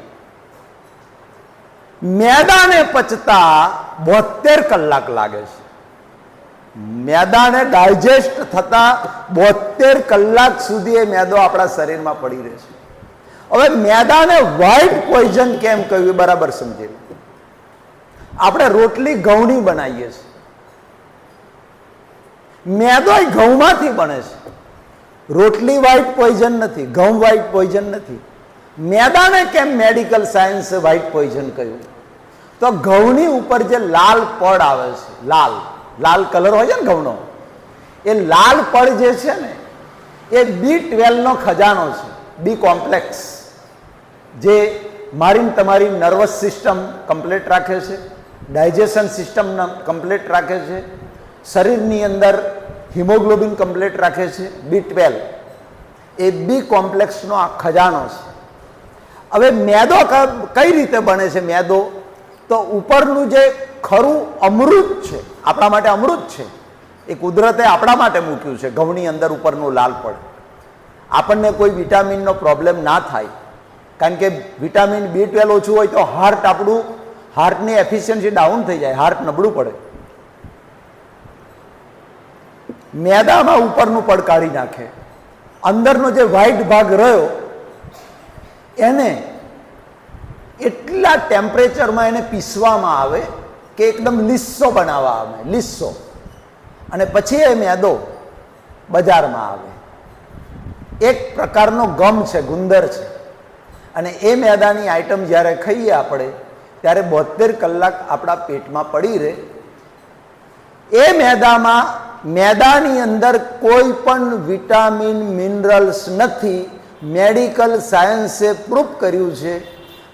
Speaker 1: મેદાને પચતા 72 કલાક લાગે છે. મેદાને ડાયજેસ્ટ થતા 72 કલાક સુધી એ મેદો આપણા શરીરમાં પડી રહે છે. હવે મેદાને વ્હાઇટ પોઈઝન કેમ કહ્યું એ બરાબર સમજી લો. આપણે રોટલી ઘઉંની બનાવીએ છીએ, મેદો ઘઉંમાંથી બને છે. રોટલી વ્હાઇટ પોઈઝન નથી, ઘઉં વ્હાઇટ પોઈઝન નથી. મેદાને કેમ મેડિકલ સાયન્સે વ્હાઇટ પોઈઝન કહ્યું? તો ઘઉંની ઉપર જે લાલ પડ આવે છે, લાલ લાલ કલર હોય છે ને ઘઉંનો, એ લાલ પડ જે છે ને એ B12 નો ખજાનો છે. બી કોમ્પ્લેક્સ જે તમારી નર્વસ સિસ્ટમ કમ્પ્લીટ રાખે છે, ડાયજેશન સિસ્ટમ કમ્પ્લીટ રાખે છે, શરીરની અંદર હિમોગ્લોબિન કમ્પ્લીટ રાખે છે. B12 એ બી કોમ્પ્લેક્સનો આ ખજાનો છે. હવે મેદો કઈ રીતે બને છે? મેદો તો ઉપરનું જે ખરું અમૃત છે, આપણા માટે અમૃત છે, એ કુદરતે આપણા માટે મૂક્યું છે. ઘઉંની અંદર ઉપરનું લાલ પડ, આપણને કોઈ વિટામિનનો પ્રોબ્લેમ ના થાય, કારણ કે વિટામિન B12 ઓછું હોય તો હાર્ટની એફિશિયન્સી ડાઉન થઈ જાય, હાર્ટ નબળું પડે. મેદામાં ઉપરનું પડ કાઢી નાખે, અંદરનો જે વ્હાઇટ ભાગ રહ્યો એને એટલા ટેમ્પરેચરમાં એને પીસવામાં આવે કે એકદમ લીસો બનાવવા આવે, લીસો, અને પછી એ મેદો બજારમાં આવે. એક પ્રકારનો ગમ છે, ગુંદર છે, અને એ મેદાની આઈટમ જ્યારે ખાઈએ આપણે ત્યારે 72 કલાક આપણા પેટમાં પડી રહે. એ મેદાની અંદર કોઈ પણ વિટામિન મિનરલ્સ નથી, મેડિકલ સાયન્સે પ્રૂફ કર્યું છે.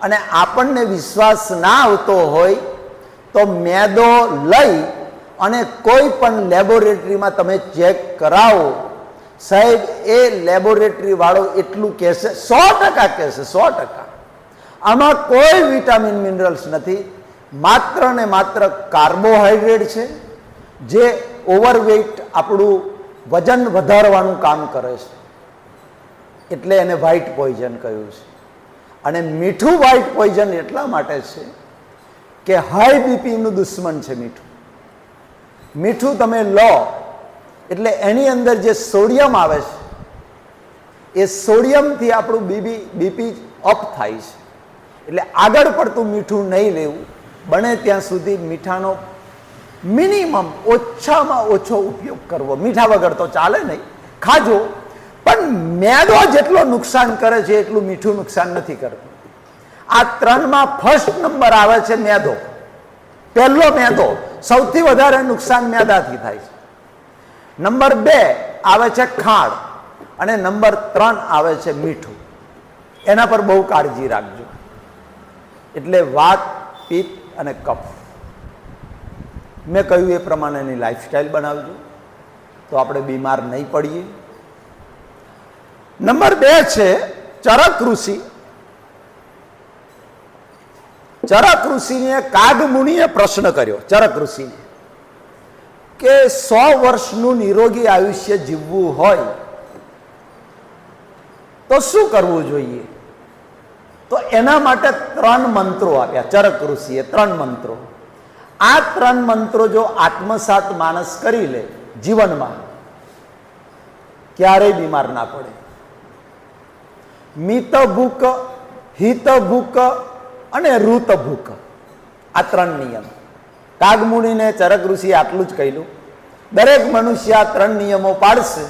Speaker 1: અને આપણને વિશ્વાસ ના આવતો હોય તો મેદો લઈ અને કોઈ પણ લેબોરેટરીમાં તમે ચેક કરાવો, સાહેબ એ લેબોરેટરી વાળો એટલું કહેશે, 100% કહેશે, 100%. આમાં કોઈ વિટામિન મિનરલ્સ નથી, માત્ર ને માત્ર કાર્બોહાઈડ્રેટ છે, જે ઓવરવેઇટ આપણું વજન વધારવાનું કામ કરે છે. એટલે એને વ્હાઇટ પોઈઝન કહ્યું છે. અને મીઠું વ્હાઇટ પોઈઝન એટલા માટે છે કે હાઈ બીપીનું દુશ્મન છે મીઠું. મીઠું તમે લો એટલે એની અંદર જે સોડિયમ આવે છે, એ સોડિયમથી આપણું બીપી અપ થાય છે. એટલે આગળ પડતું મીઠું નહીં લેવું, બને ત્યાં સુધી મીઠાનો મિનિમમ ઓછામાં ઓછો ઉપયોગ કરવો. મીઠા વગર તો ચાલે નહીં, ખાજો, પણ મેદો જેટલો નુકસાન કરે છે એટલું મીઠું નુકસાન નથી કરતું. આ 3માં ફર્સ્ટ નંબર આવે છે મેદો. પહેલો મેદો, સૌથી વધારે નુકસાન મેદાથી થાય છે. નંબર 2 આવે છે ખાંડ, અને નંબર 3 આવે છે મીઠું. એના પર બહુ કાળજી રાખજો. એટલે વાત, પિત્ત અને કફ, મેં કહ્યું એ પ્રમાણેની લાઈફસ્ટાઈલ બનાવજો તો આપણે બીમાર નહીં પડીએ. નંબર 2 છે ચરક ઋષિ. ચરક ઋષિને કાગમુનિએ પ્રશ્ન કર્યો, ચરક ઋષિને, કે 100 વર્ષનું નિરોગી આયુષ્ય જીવવું હોય તો શું કરવું જોઈએ? તો એના માટે 3 મંત્રો આપ્યા ચરક ઋષિએ, 3 મંત્રો. આ 3 મંત્રો જો આત્મસાત માણસ કરી લે જીવનમાં, ક્યારેય બીમાર ના પડે. મિત ભૂક, હિત ભૂક અને ઋત ભૂક, આ 3 નિયમ. કાગમુનિને ચરક ઋષિએ આટલું જ કહ્યું. દરેક મનુષ્ય આ 3 નિયમો પાળશે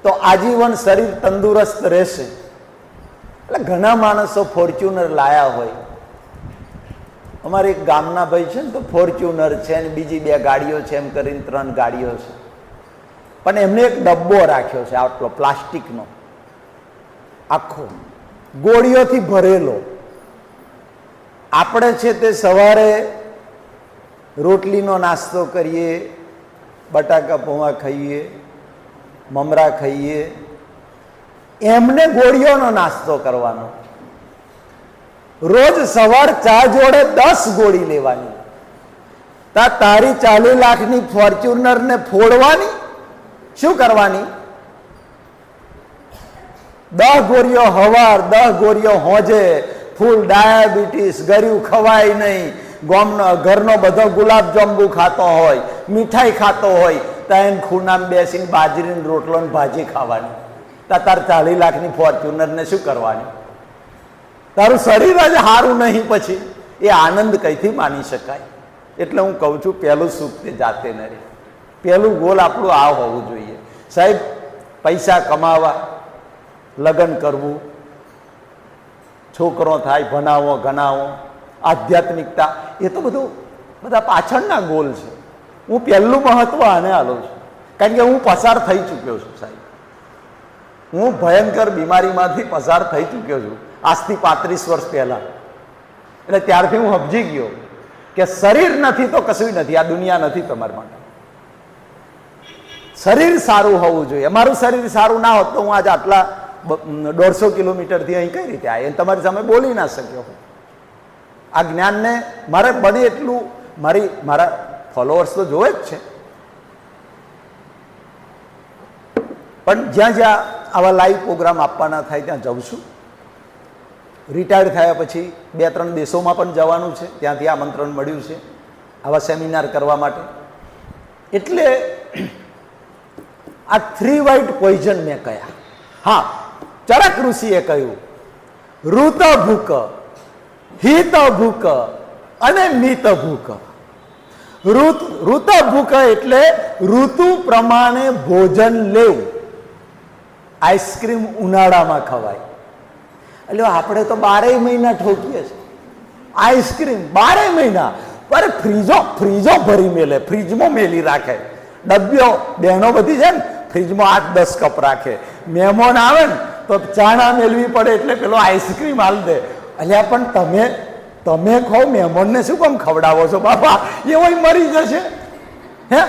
Speaker 1: તો આજીવન શરીર તંદુરસ્ત રહેશે. એટલે ઘણા માણસો ફોર્ચ્યુનર લાયા હોય. અમારે એક ગામના ભાઈ છે ને, તો ફોર્ચ્યુનર છે ને બીજી 2 ગાડીઓ છે, એમ કરીને 3 ગાડીઓ છે. પણ એમને એક ડબ્બો રાખ્યો છે આટલો પ્લાસ્ટિકનો, આખો ગોળીઓથી ભરેલો. આપણે છે તે સવારે રોટલીનો નાસ્તો કરીએ, બટાકા પૌવા ખાઈએ, મમરા ખાઈએ, એમને ગોળીઓનો નાસ્તો કરવાનો. રોજ સવાર ચા જોડે 10 ગોળી લેવાની. તારી 40 લાખની ફોર્ચ્યુનર ને ફોડવાની, શું કરવાની? 10 ગોળીઓ હવાર, 10 ગોળીઓ હોજે. ફૂલ ડાયાબિટીસ, ગળ્યું ખવાય નહીં, ઘરનો બધો ગુલાબ જાંબુ ખાતો હોય, મીઠાઈ ખાતો હોય, તૈન ખૂણામાં બેસીને બાજરીની રોટલો ને ભાજી ખાવાની, તાર 40 લાખની ફોર્ચ્યુનરને શું કરવાની? તારું શરીર જ સારું નહીં, પછી એ આનંદ કઈથી માની શકાય? એટલે હું કહું છું, પહેલું સુખ તે જાતે ન રહે. પહેલું ગોલ આપણું આ હોવું જોઈએ. સાહેબ, પૈસા કમાવા, લગ્ન કરવું, છોકરો થાય, ભણાવો ગણાવો, આધ્યાત્મિકતા, એ તો બધા પાછળના ગોલ છે. હું પહેલું મહત્વ આને આલું છું, કારણ કે હું પસાર થઈ ચૂક્યો છું સાહેબ. હું ભયંકર બીમારીમાંથી પસાર થઈ ચૂક્યો છું આજથી 35 વર્ષ પહેલા. એટલે ત્યારથી હું સમજી ગયો કે શરીર નથી તો કશું નથી, આ દુનિયા નથી તમારા માટે. શરીર સારું હોવું જોઈએ. અમારું શરીર સારું ના હોત તો હું આજે આટલા 150 કિલોમીટરથી અહીં કઈ રીતે આવ્યા, તમારી સામે બોલી ના શક્યો. આ જ્ઞાનને મારે બને એટલું મારા ફોલોઅર્સ તો જોવે જ છે, પણ જ્યાં જ્યાં આવા લાઈવ પ્રોગ્રામ આપવાના થાય ત્યાં જઉં છું. રિટાયર્ડ થયા પછી 2-3 દેશોમાં પણ જવાનું છે, ત્યાંથી આમંત્રણ મળ્યું છે આવા સેમિનાર કરવા માટે. એટલે આ 3 વ્હાઇટ પોઈઝન મેં કયા. હા, ચરક ઋષિએ કહ્યું, ઋત ભૂક, હિત ભૂક અને મિત ભૂક. ઋત ભૂક એટલે ઋતુ પ્રમાણે ભોજન લેવું. આઈસ્ક્રીમ ઉનાળામાં ખવાય, એટલે આપણે તો 12 મહિના ઠોકીએ છીએ આઈસ્ક્રીમ 12 મહિના. પર ફ્રીજો ભરી મેલે, ફ્રીજમાં મેલી રાખે. ડબ્બીઓ બહેનો બધી છે ને, ફ્રીજમાં 8-10 કપ રાખે. મહેમાન આવે ને તો ચાણા મેળવી પડે એટલે પેલો આઈસ્ક્રીમ હાલ દે. એટલે પણ તમે ખાઓ, મહેમાનને શું કામ ખવડાવો છો બાપા? એવો મરી જશે. હે,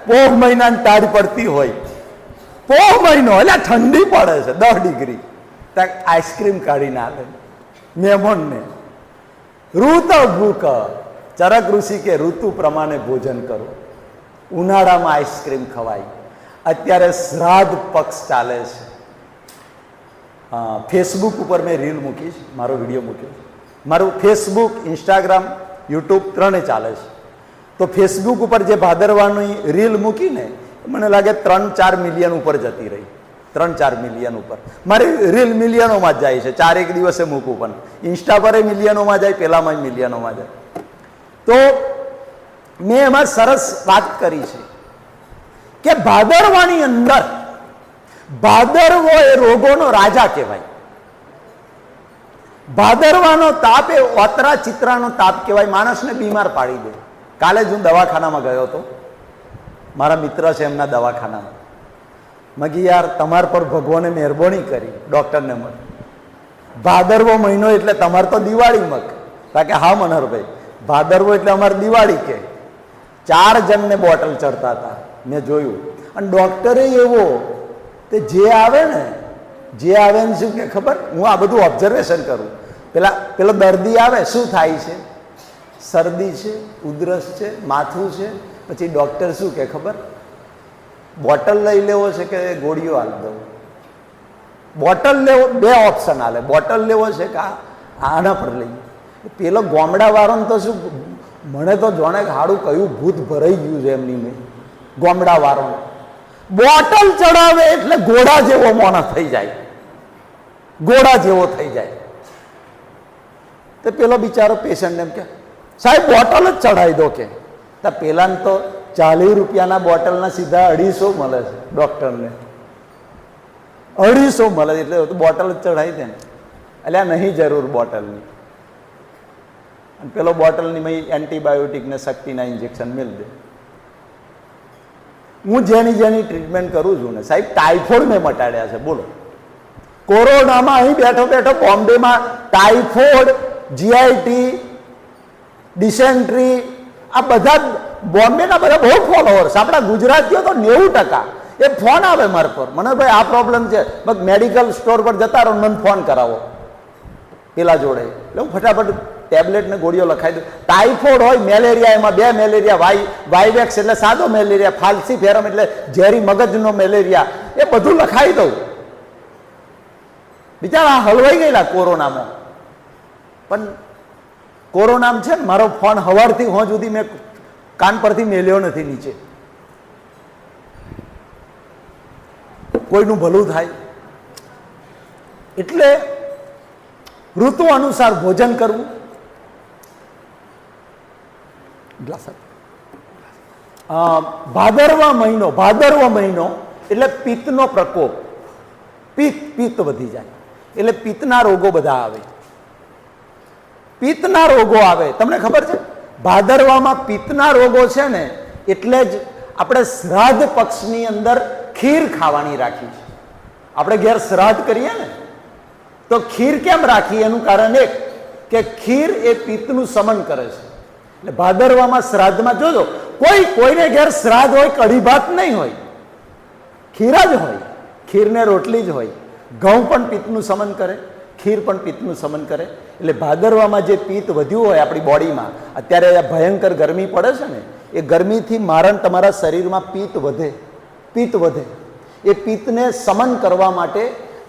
Speaker 1: પોહ મહિનાની ટાઢ પડતી હોય, પોહ મહિનો એટલે ઠંડી પડે છે 10 ડિગ્રી, ત્યાં આઈસ્ક્રીમ કાઢીને આવે મહેમાનને. ઋત ભૂક, ચરક ઋષિ કે ઋતુ પ્રમાણે ભોજન કરો. ઉનાળામાં આઈસ્ક્રીમ ખવાય. અત્યારે શ્રાદ્ધ પક્ષ ચાલે છે. ફેસબુક ઉપર મેં રીલ મૂકી છે, મારો વિડીયો મૂક્યો છે. મારું ફેસબુક, ઇન્સ્ટાગ્રામ, યુટ્યુબ 3 ચાલે છે. તો ફેસબુક ઉપર જે ભાદરવાની રીલ મૂકીને મને લાગે 3-4 મિલિયન ઉપર જતી રહી. 3-4 મિલિયન ઉપર. મારી રીલ મિલિયનોમાં જ જાય છે. 4 દિવસે મૂકું, પણ ઇન્સ્ટા પર મિલિયનોમાં જાય, પેલામાં મિલિયનોમાં જાય. તો મેં એમાં સરસ વાત કરી છે કે ભાદરવાની અંદર, ભાદરવો એ રોગોનો રાજા કહેવાય. ભાદરવાનો તાપ એ ઓતરા ચિત્રાનો તાપ કહેવાય, માણસને બીમાર પાડી દે. કાલે જ હું દવાખાનામાં ગયો હતો, મારા મિત્ર છે એમના દવાખાનામાં. મગી યાર, તમારા પર ભગવાને મહેરબાની કરી, ડૉક્ટરને મળે. ભાદરવો મહિનો એટલે તમારે તો દિવાળી મક. કે હા મનહરભાઈ, ભાદરવો એટલે અમારે દિવાળી કે. 4 જણને બોટલ ચડતા હતા, મેં જોયું. અને ડૉક્ટરે એવો તે જે આવે ને શું કે ખબર, હું આ બધું ઓબ્ઝર્વેશન કરું. પેલો દર્દી આવે, શું થાય છે? શરદી છે, ઉધરસ છે, માથું છે. પછી ડૉક્ટર શું કે ખબર? બોટલ લઈ લેવો છે કે ગોળીઓ હાલ દઉં? બોટલ લેવો, 2 ઓપ્શન હાલે. બોટલ લેવો છે કે આના પર લઈએ. પેલો ગામડાવાળાને તો શું, મને તો જાણે હાડું કયું ભૂત ભરાઈ ગયું છે એમની મેં. ગામડાવાળો બોટલ ચડાવે એટલે ઘોડા જેવો માણસ થઈ જાય, ઘોડા જેવો થઈ જાય. તો પેલો બિચારો પેશન્ટ એમ કે, સાહેબ બોટલ જ ચડાવી દો કે. તો પેલાને તો 40 રૂપિયાના બોટલના સીધા 250 મળે છે ડૉક્ટરને. 250 મળે છે, એટલે બોટલ જ ચડાવી દે ને. એટલે આ નહીં જરૂર બોટલની. અને પેલો બોટલની મેં એન્ટીબાયોટિક ને શક્તિના ઇન્જેક્શન મેળ દે. હું જેની ટ્રીટમેન્ટ કરું છું ને સાહેબ, ટાઇફોઇડ મેં મટાડ્યા છે. બોલો, કોરોનામાં અહીં બેઠો બોમ્બેમાં ટાઇફોઇડ, જીઆઈટી, ડિસેન્ટ્રી, આ બધા બોમ્બેના બધા બહુ ફોલોઅર્સ. આપણા ગુજરાતીઓ તો 90% એ ફોન આવે મારા પર, મને ભાઈ આ પ્રોબ્લેમ છે, બસ મેડિકલ સ્ટોર પર જતા રહો, મને ફોન કરાવો પેલા જોડે. એટલે હું ફટાફટ ટેબ્લેટ ને ગોળીઓ લખાઈ દઉં. ટાઇફોઇડ હોય, મેલેરિયા, એમાં 2 મેલેરિયા, વાઇવેક્સ એટલે સાદો મેલેરિયા, ફાલ્સીફેરમ એટલે ઝેરી મગજનો મેલેરિયા, એ બધું લખાઈ દઉં. બિચારા હલવાઈ ગયેલા કોરોનામાં. પણ કોરોનામાં છે ને, મારો ફોન સવારથી હોજ સુધી મેં કાન પરથી મેલ્યો નથી નીચે. કોઈનું ભલું થાય. એટલે ઋતુ અનુસાર ભોજન કરવું. ભાદરવા મહિનો એટલે પિત્તનો પ્રકોપ. પિત્ત વધી જાય એટલે પિત્તના રોગો બધા આવે. પિત્તના રોગો આવે, તમને ખબર છે? ભાદરવામાં પિત્તના રોગો છે ને, એટલે જ આપણે શ્રાદ્ધ પક્ષની અંદર ખીર ખાવાની રાખી છે. આપણે ઘેર શ્રાદ્ધ કરીએ ને તો ખીર કેમ રાખી? એનું કારણ એક કે ખીર એ પિત્તનું શમન કરે છે. એટલે ભાદરવામાં શ્રાદ્ધમાં જોજો, કોઈને ઘેર શ્રાદ્ધ હોય, કઢી ભાત નહીં હોય, ખીર જ હોય, ખીરને રોટલી જ હોય. ઘઉં પણ પિત્તનું શમન કરે, ખીર પણ પિત્તનું શમન કરે. એટલે ભાદરવામાં જે પિત્ત વધ્યું હોય આપણી બોડીમાં, અત્યારે ભયંકર ગરમી પડે છે ને, એ ગરમીથી તમારા શરીરમાં પિત્ત વધે. એ પિત્તને શમન કરવા માટે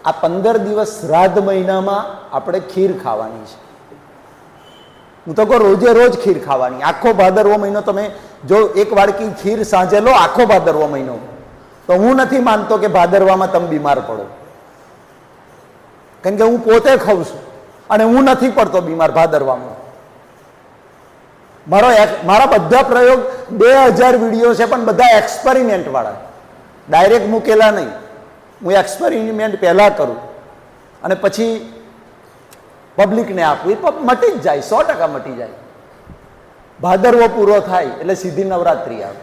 Speaker 1: આ 15 દિવસ શ્રાદ્ધ મહિનામાં આપણે ખીર ખાવાની છે. હું તો કહું રોજે રોજ ખીર ખાવાની. આખો ભાદરવો મહિનો તમે જો એક વાડકી ખીર સાંજે લો, આખો ભાદરવો મહિનો, તો હું નથી માનતો કે ભાદરવામાં તમે બીમાર પડો. કારણ કે હું પોતે ખાઉં છું અને હું નથી પડતો બીમાર ભાદરવામાં. મારા બધા પ્રયોગ 2000 વિડીયો છે, પણ બધા એક્સપેરિમેન્ટ વાળા, ડાયરેક્ટ મૂકેલા નહીં. હું એક્સપેરિમેન્ટ પહેલા કરું અને પછી પબ્લિકને આપવું. એ મટી જ જાય, 100% મટી જાય. ભાદરવો પૂરો થાય એટલે સીધી નવરાત્રી આવે.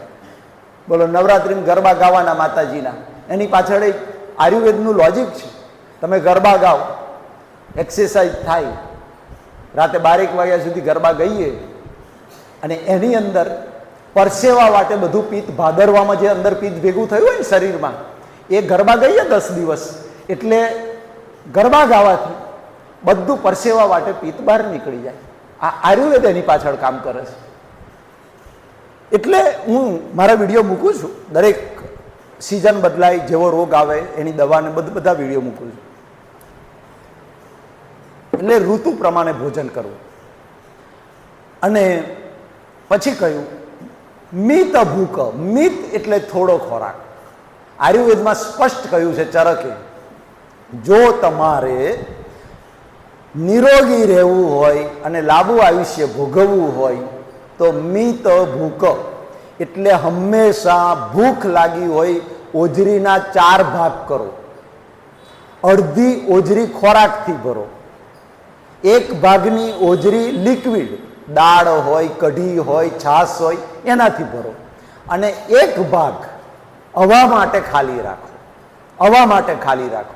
Speaker 1: બોલો, નવરાત્રિમાં ગરબા ગાવાના માતાજીના, એની પાછળ એક આયુર્વેદનું લોજિક છે. તમે ગરબા ગાઓ, એક્સરસાઇઝ થાય, રાતે 12 વાગ્યા સુધી ગરબા ગઈએ અને એની અંદર પરસેવા વાટે બધું પિત્ત, ભાદરવામાં જે અંદર પિત્ત ભેગું થયું હોય ને શરીરમાં, એ ગરબા ગઈએ 10 દિવસ, એટલે ગરબા ગાવાથી બધું પરસેવા વાટે પિત્ત બહાર નીકળી જાય. આ આયુર્વેદ એની પાછળ કામ કરે છે. એટલે હું મારા વિડીયો મૂકું છું, દરેક સિઝન બદલાય, જેવો રોગ આવે એની દવાને બધા વિડીયો મૂકું છું. એટલે ઋતુ પ્રમાણે ભોજન કરવું. અને પછી કહ્યું મિત ભૂખ. મિત એટલે થોડો ખોરાક. આયુર્વેદમાં સ્પષ્ટ કહ્યું છે ચરકે, જો તમારે નિરોગી રહેવું હોય અને લાંબુ આયુષ્ય ભોગવવું હોય તો મિત ભૂખ એટલે હંમેશા ભૂખ લાગી હોય ઓજરીના 4 ભાગ કરો. અડધી ઓજરી ખોરાકથી ભરો, 1 ભાગની ઓજરી લિક્વિડ, દાળ હોય, કઢી હોય, છાશ હોય, એનાથી ભરો, અને 1 ભાગ હવા માટે ખાલી રાખો. હવા માટે ખાલી રાખો.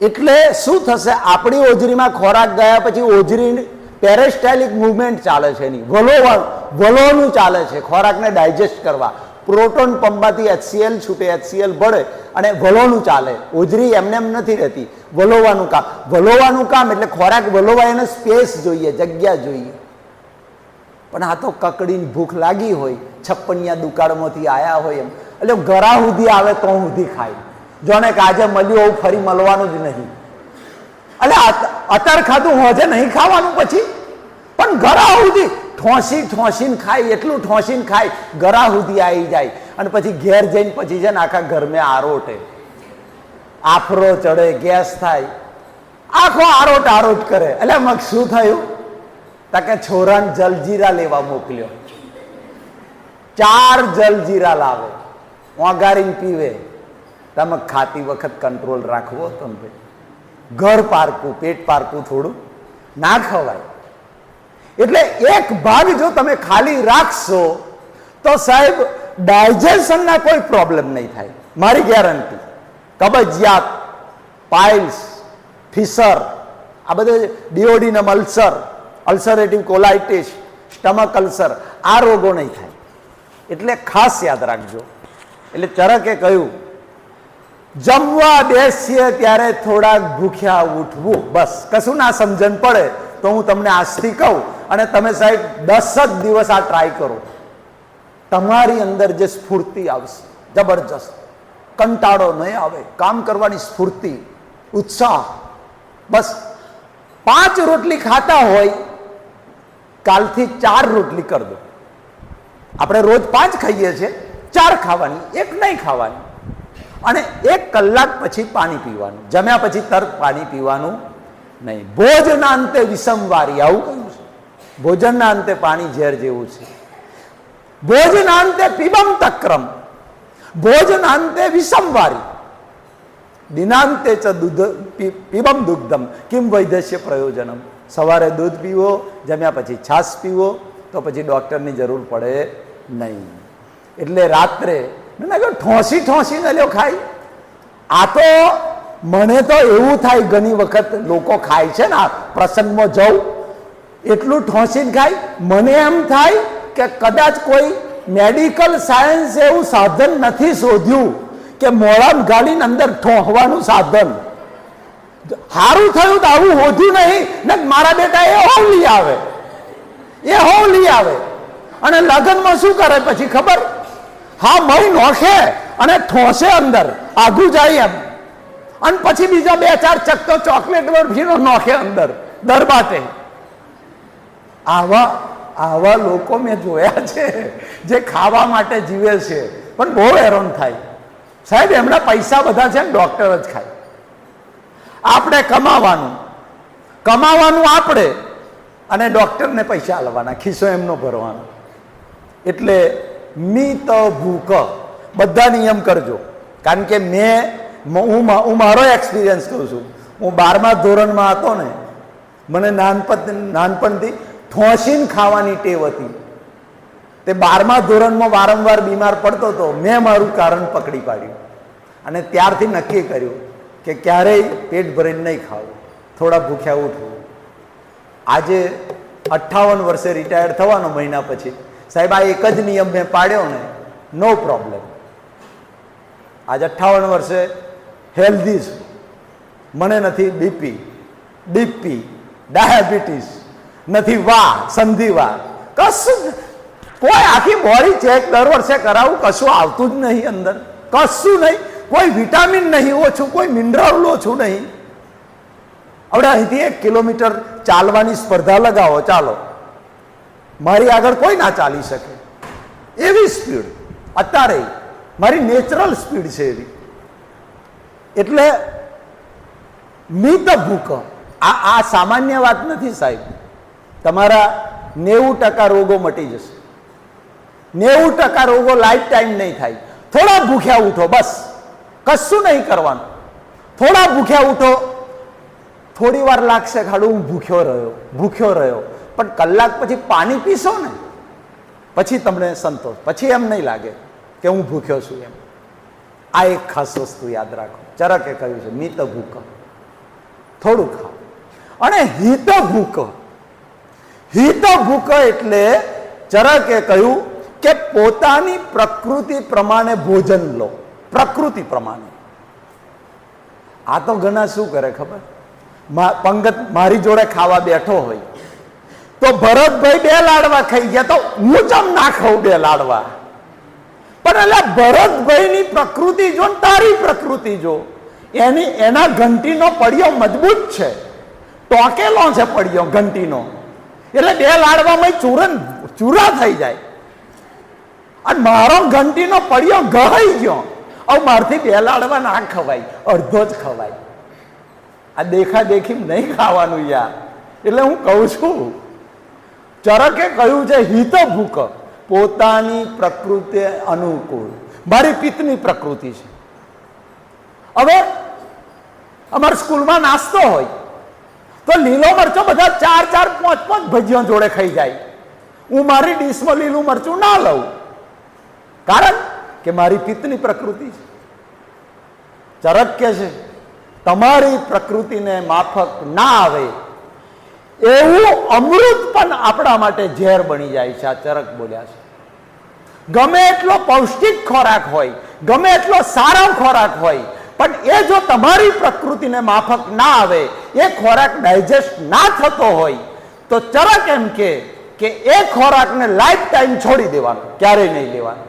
Speaker 1: એટલે શું થશે? આપણી ઓજરીમાં ખોરાક ગયા પછી ઓજરી પેરેસ્ટાઇલિક મુવમેન્ટ ચાલે છે, એની વલોનું ચાલે છે ખોરાકને ડાયજેસ્ટ કરવા. પ્રોટોન પંપમાંથી HCl છૂટે, HCl ભળે અને વલોનું ચાલે. ઓજરી એમને એમ નથી રહેતી, વલોવાનું કામ. એટલે ખોરાક વલોવાય એને સ્પેસ જોઈએ, જગ્યા જોઈએ. પણ આ તો કકડીની ભૂખ લાગી હોય, 56 દુકાળમાંથી આયા હોય એમ, એટલે ગળા સુધી આવે તો સુધી ખાય. જોને કે આજે મળ્યું હોવું ફરી મળવાનું જ નહીં. એટલે અત્યારે ખાધું હોજે નહીં ખાવાનું પછી, પણ ગળા સુધી ઠોસીને ખાય, એટલું ઠોસીને ખાય, ગળા સુધી આવી જાય. અને પછી ઘેર જઈને પછી છે ને આખા ઘરમાં આરોટે, આફરો ચડે, ગેસ થાય, આખો આરોટ કરે. એટલે મગ શું થયું? તાકે છોરાને જલજીરા લેવા મોકલ્યો. 4 જલજીરા લાવે, ઓગારીને પીવે. તમે ખાતી વખત કંટ્રોલ રાખવો તમે. ઘર પારકું, પેટ પારકું થોડું ના ખવાય. એટલે 1 ભાગ જો તમે ખાલી રાખશો તો સાહેબ ડાયજેશનના કોઈ પ્રોબ્લેમ નહીં થાય, મારી ગેરંટી. કબજિયાત, પાઇલ્સ, ફિશર, આ બધે duodenum ulcer, ulcerative colitis, stomach ulcer, આ રોગો નહીં થાય. એટલે ખાસ યાદ રાખજો. એટલે ચરકે કહ્યું જમવા બેસીએ ત્યારે થોડાક ભૂખ્યા ઉઠવું. બસ, કશું ના સમજણ પડે તો હું તમને આજથી કહું, અને તમે સાહેબ 10 જ દિવસ આ ટ્રાય કરો. તમારી અંદર જે સ્ફૂર્તિ આવશે જબરજસ્ત, કંટાળો નહીં આવે, કામ કરવાની સ્ફૂર્તિ, ઉત્સાહ. બસ 5 રોટલી ખાતા હોય, કાલથી 4 રોટલી કરી દો. આપણે રોજ 5 ખાઈએ છીએ, 4 ખાવાની, 1 નહીં ખાવાની. અને 1 કલાક પછી પાણી પીવાનું, જમ્યા પછી તરત પાણી પીવાનું નહીં. ભોજના અંતે વિષમવારી, આવું કહ્યું છે. ભોજનના અંતે પાણી ઝેર જેવું છે. ભોજના અંતે પીબમ તક્રમ, ભોજના અંતે વિષમવારી, દિનાંતે ચ દૂધ પીબમ દુગ્ધમ કિમ વૈદ્યસ્ય પ્રયોજનમ. સવારે દૂધ પીવો, જમ્યા પછી છાશ પીવો, તો પછી ડૉક્ટરની જરૂર પડે નહીં. એટલે રાત્રે ઠોસી ઠોસીને લ્યો ખાય. આ તો મને તો એવું થાય, ઘણી વખત લોકો ખાય છે ને, આ પ્રસંગમાં જવું એટલું ઠોસીને ખાય, મને એમ થાય કે કદાચ કોઈ મેડિકલ સાયન્સ એવું સાધન નથી શોધ્યું કે મોળામાં ગાડીને અંદર ઠોહવાનું સાધન. સારું થયું તો આવું હોધ્યું નહીં ને મારા બેટા એ હોવ લઈ આવે, એ હોવ લઈ આવે. અને લગ્નમાં શું કરે પછી ખબર? હા, મય નોખે અને ઠોસે અંદર, આગું જાય એમ, અને પછી બીજા 2-4 ચકતો ચોકલેટ બરફીનો નોખે અંદર દરબાટે. આવા લોકો મેં જોયા છે જે ખાવા માટે જીવે છે, પણ બહુ હેરાન થાય. સાહેબ, એમના પૈસા બધા છે ને ડોક્ટર જ ખાય. આપણે કમાવાનું આપણે, અને ડોક્ટરને પૈસા આલવાના, ખિસ્સો એમનો ભરવાનો. એટલે મિત ભૂખ બધા નિયમ કરજો. કારણ કે હું મારો એક્સપિરિયન્સ કહું છું. હું 12મા ધોરણમાં હતો ને, મને નાનપણથી ઠોસીને ખાવાની ટેવ હતી. તે 12મા ધોરણમાં વારંવાર બીમાર પડતો હતો. મેં મારું કારણ પકડી પાડ્યું અને ત્યારથી નક્કી કર્યું કે ક્યારેય પેટ ભરીને નહીં ખાવું, થોડા ભૂખ્યા ઉઠવું. આજે 58 વર્ષે રિટાયર થવાનો મહિના પછી, સાહેબ આ એક જ નિયમ મેં પાડ્યો ને, નો પ્રોબ્લેમ. આજે 58 વર્ષે હેલ્ધી છું, મને નથી બીપી, ડાયાબિટીસ નથી, સંધિવા કશું, કોઈ આખી બોડી ચેક દર વર્ષે કરાવું, કશું આવતું જ નહીં અંદર, કશું નહીં. કોઈ વિટામિન નહીં ઓછું, કોઈ મિનરલ ઓછું નહીં. હવે અહીંથી 1 કિલોમીટર ચાલવાની સ્પર્ધા લગાવો, ચાલો, મારી આગળ કોઈ ના ચાલી શકે એવી સ્પીડ અત્યારે, મારી નેચરલ સ્પીડ છે એવી. એટલે મિત ભૂખ આ સામાન્ય વાત નથી સાહેબ. તમારા 90% રોગો મટી જશે. 90% રોગો લાઈફ ટાઈમ નહીં થાય. થોડા ભૂખ્યા ઉઠો, બસ, કશું નહીં કરવાનું. થોડા ભૂખ્યા ઉઠો, થોડી વાર લાગશે ખાડું હું ભૂખ્યો રહ્યો, પણ કલાક પછી પાણી પીશો ને, પછી તમને સંતોષ, પછી એમ નહીં લાગે કે હું ભૂખ્યો છું એમ. આ એક ખાસ વસ્તુ યાદ રાખો. ચરકે કહ્યું છે મિત ભૂખ, થોડું ખાઓ. અને હિત ભૂખ એટલે ચરકે કહ્યું કે પોતાની પ્રકૃતિ પ્રમાણે ભોજન લો, પ્રકૃતિ પ્રમાણે. આ તો ઘણા શું કરે ખબર? પંગત મારી જોડે ખાવા બેઠો હોય તો ભરતભાઈ 2 લાડવા ખાઈ ગયા, તો હું જમ ના ખાઉં 2 લાડવા. પણ એટલે ભરતભાઈની પ્રકૃતિ જો ને તારી પ્રકૃતિ જો, એના ઘંટીનો પડિયો મજબૂત છે, ટોકેલો છે પડિયો ઘંટીનો, એટલે 2 લાડવામાં ચૂરા થઈ જાય. અને મારો ઘંટીનો પડિયો ગહાઈ ગયો, હવે મારથી 2 લાડવા ના ખવાય, અડધો જ ખવાય. આ દેખી નહીં ખાવાનું યાર. એટલે હું કહું છું, ચરકે કહ્યું છે હિત ભૂખ, પોતાની પ્રકૃતિ અનુકૂળ. મારી પિત્તની પ્રકૃતિ છે. હવે અમારી સ્કૂલમાં નાસ્તો હોય તો લીલો મરચો બધા 4-4, 5-5 ભજીયા જોડે ખાઈ જાય. હું મારી ડીશમાં લીલું મરચું ના લઉં, કારણ કે મારી પિત્તની પ્રકૃતિ છે. ચરક કે છે તમારી પ્રકૃતિને માફક ના આવે એવું અમૃત પણ આપણા માટે ઝેર બની જાય છે. આ ચરક બોલ્યા છે. ગમે એટલો પૌષ્ટિક ખોરાક હોય, ગમે એટલો સારો ખોરાક હોય, પણ એ જો તમારી પ્રકૃતિને માફક ના આવે, એ ખોરાક ડાયજેસ્ટ ના થતો હોય, તો ચરક એમ કે એ ખોરાકને લાઈફ ટાઈમ છોડી દેવાનો, ક્યારેય નહીં લેવાનો.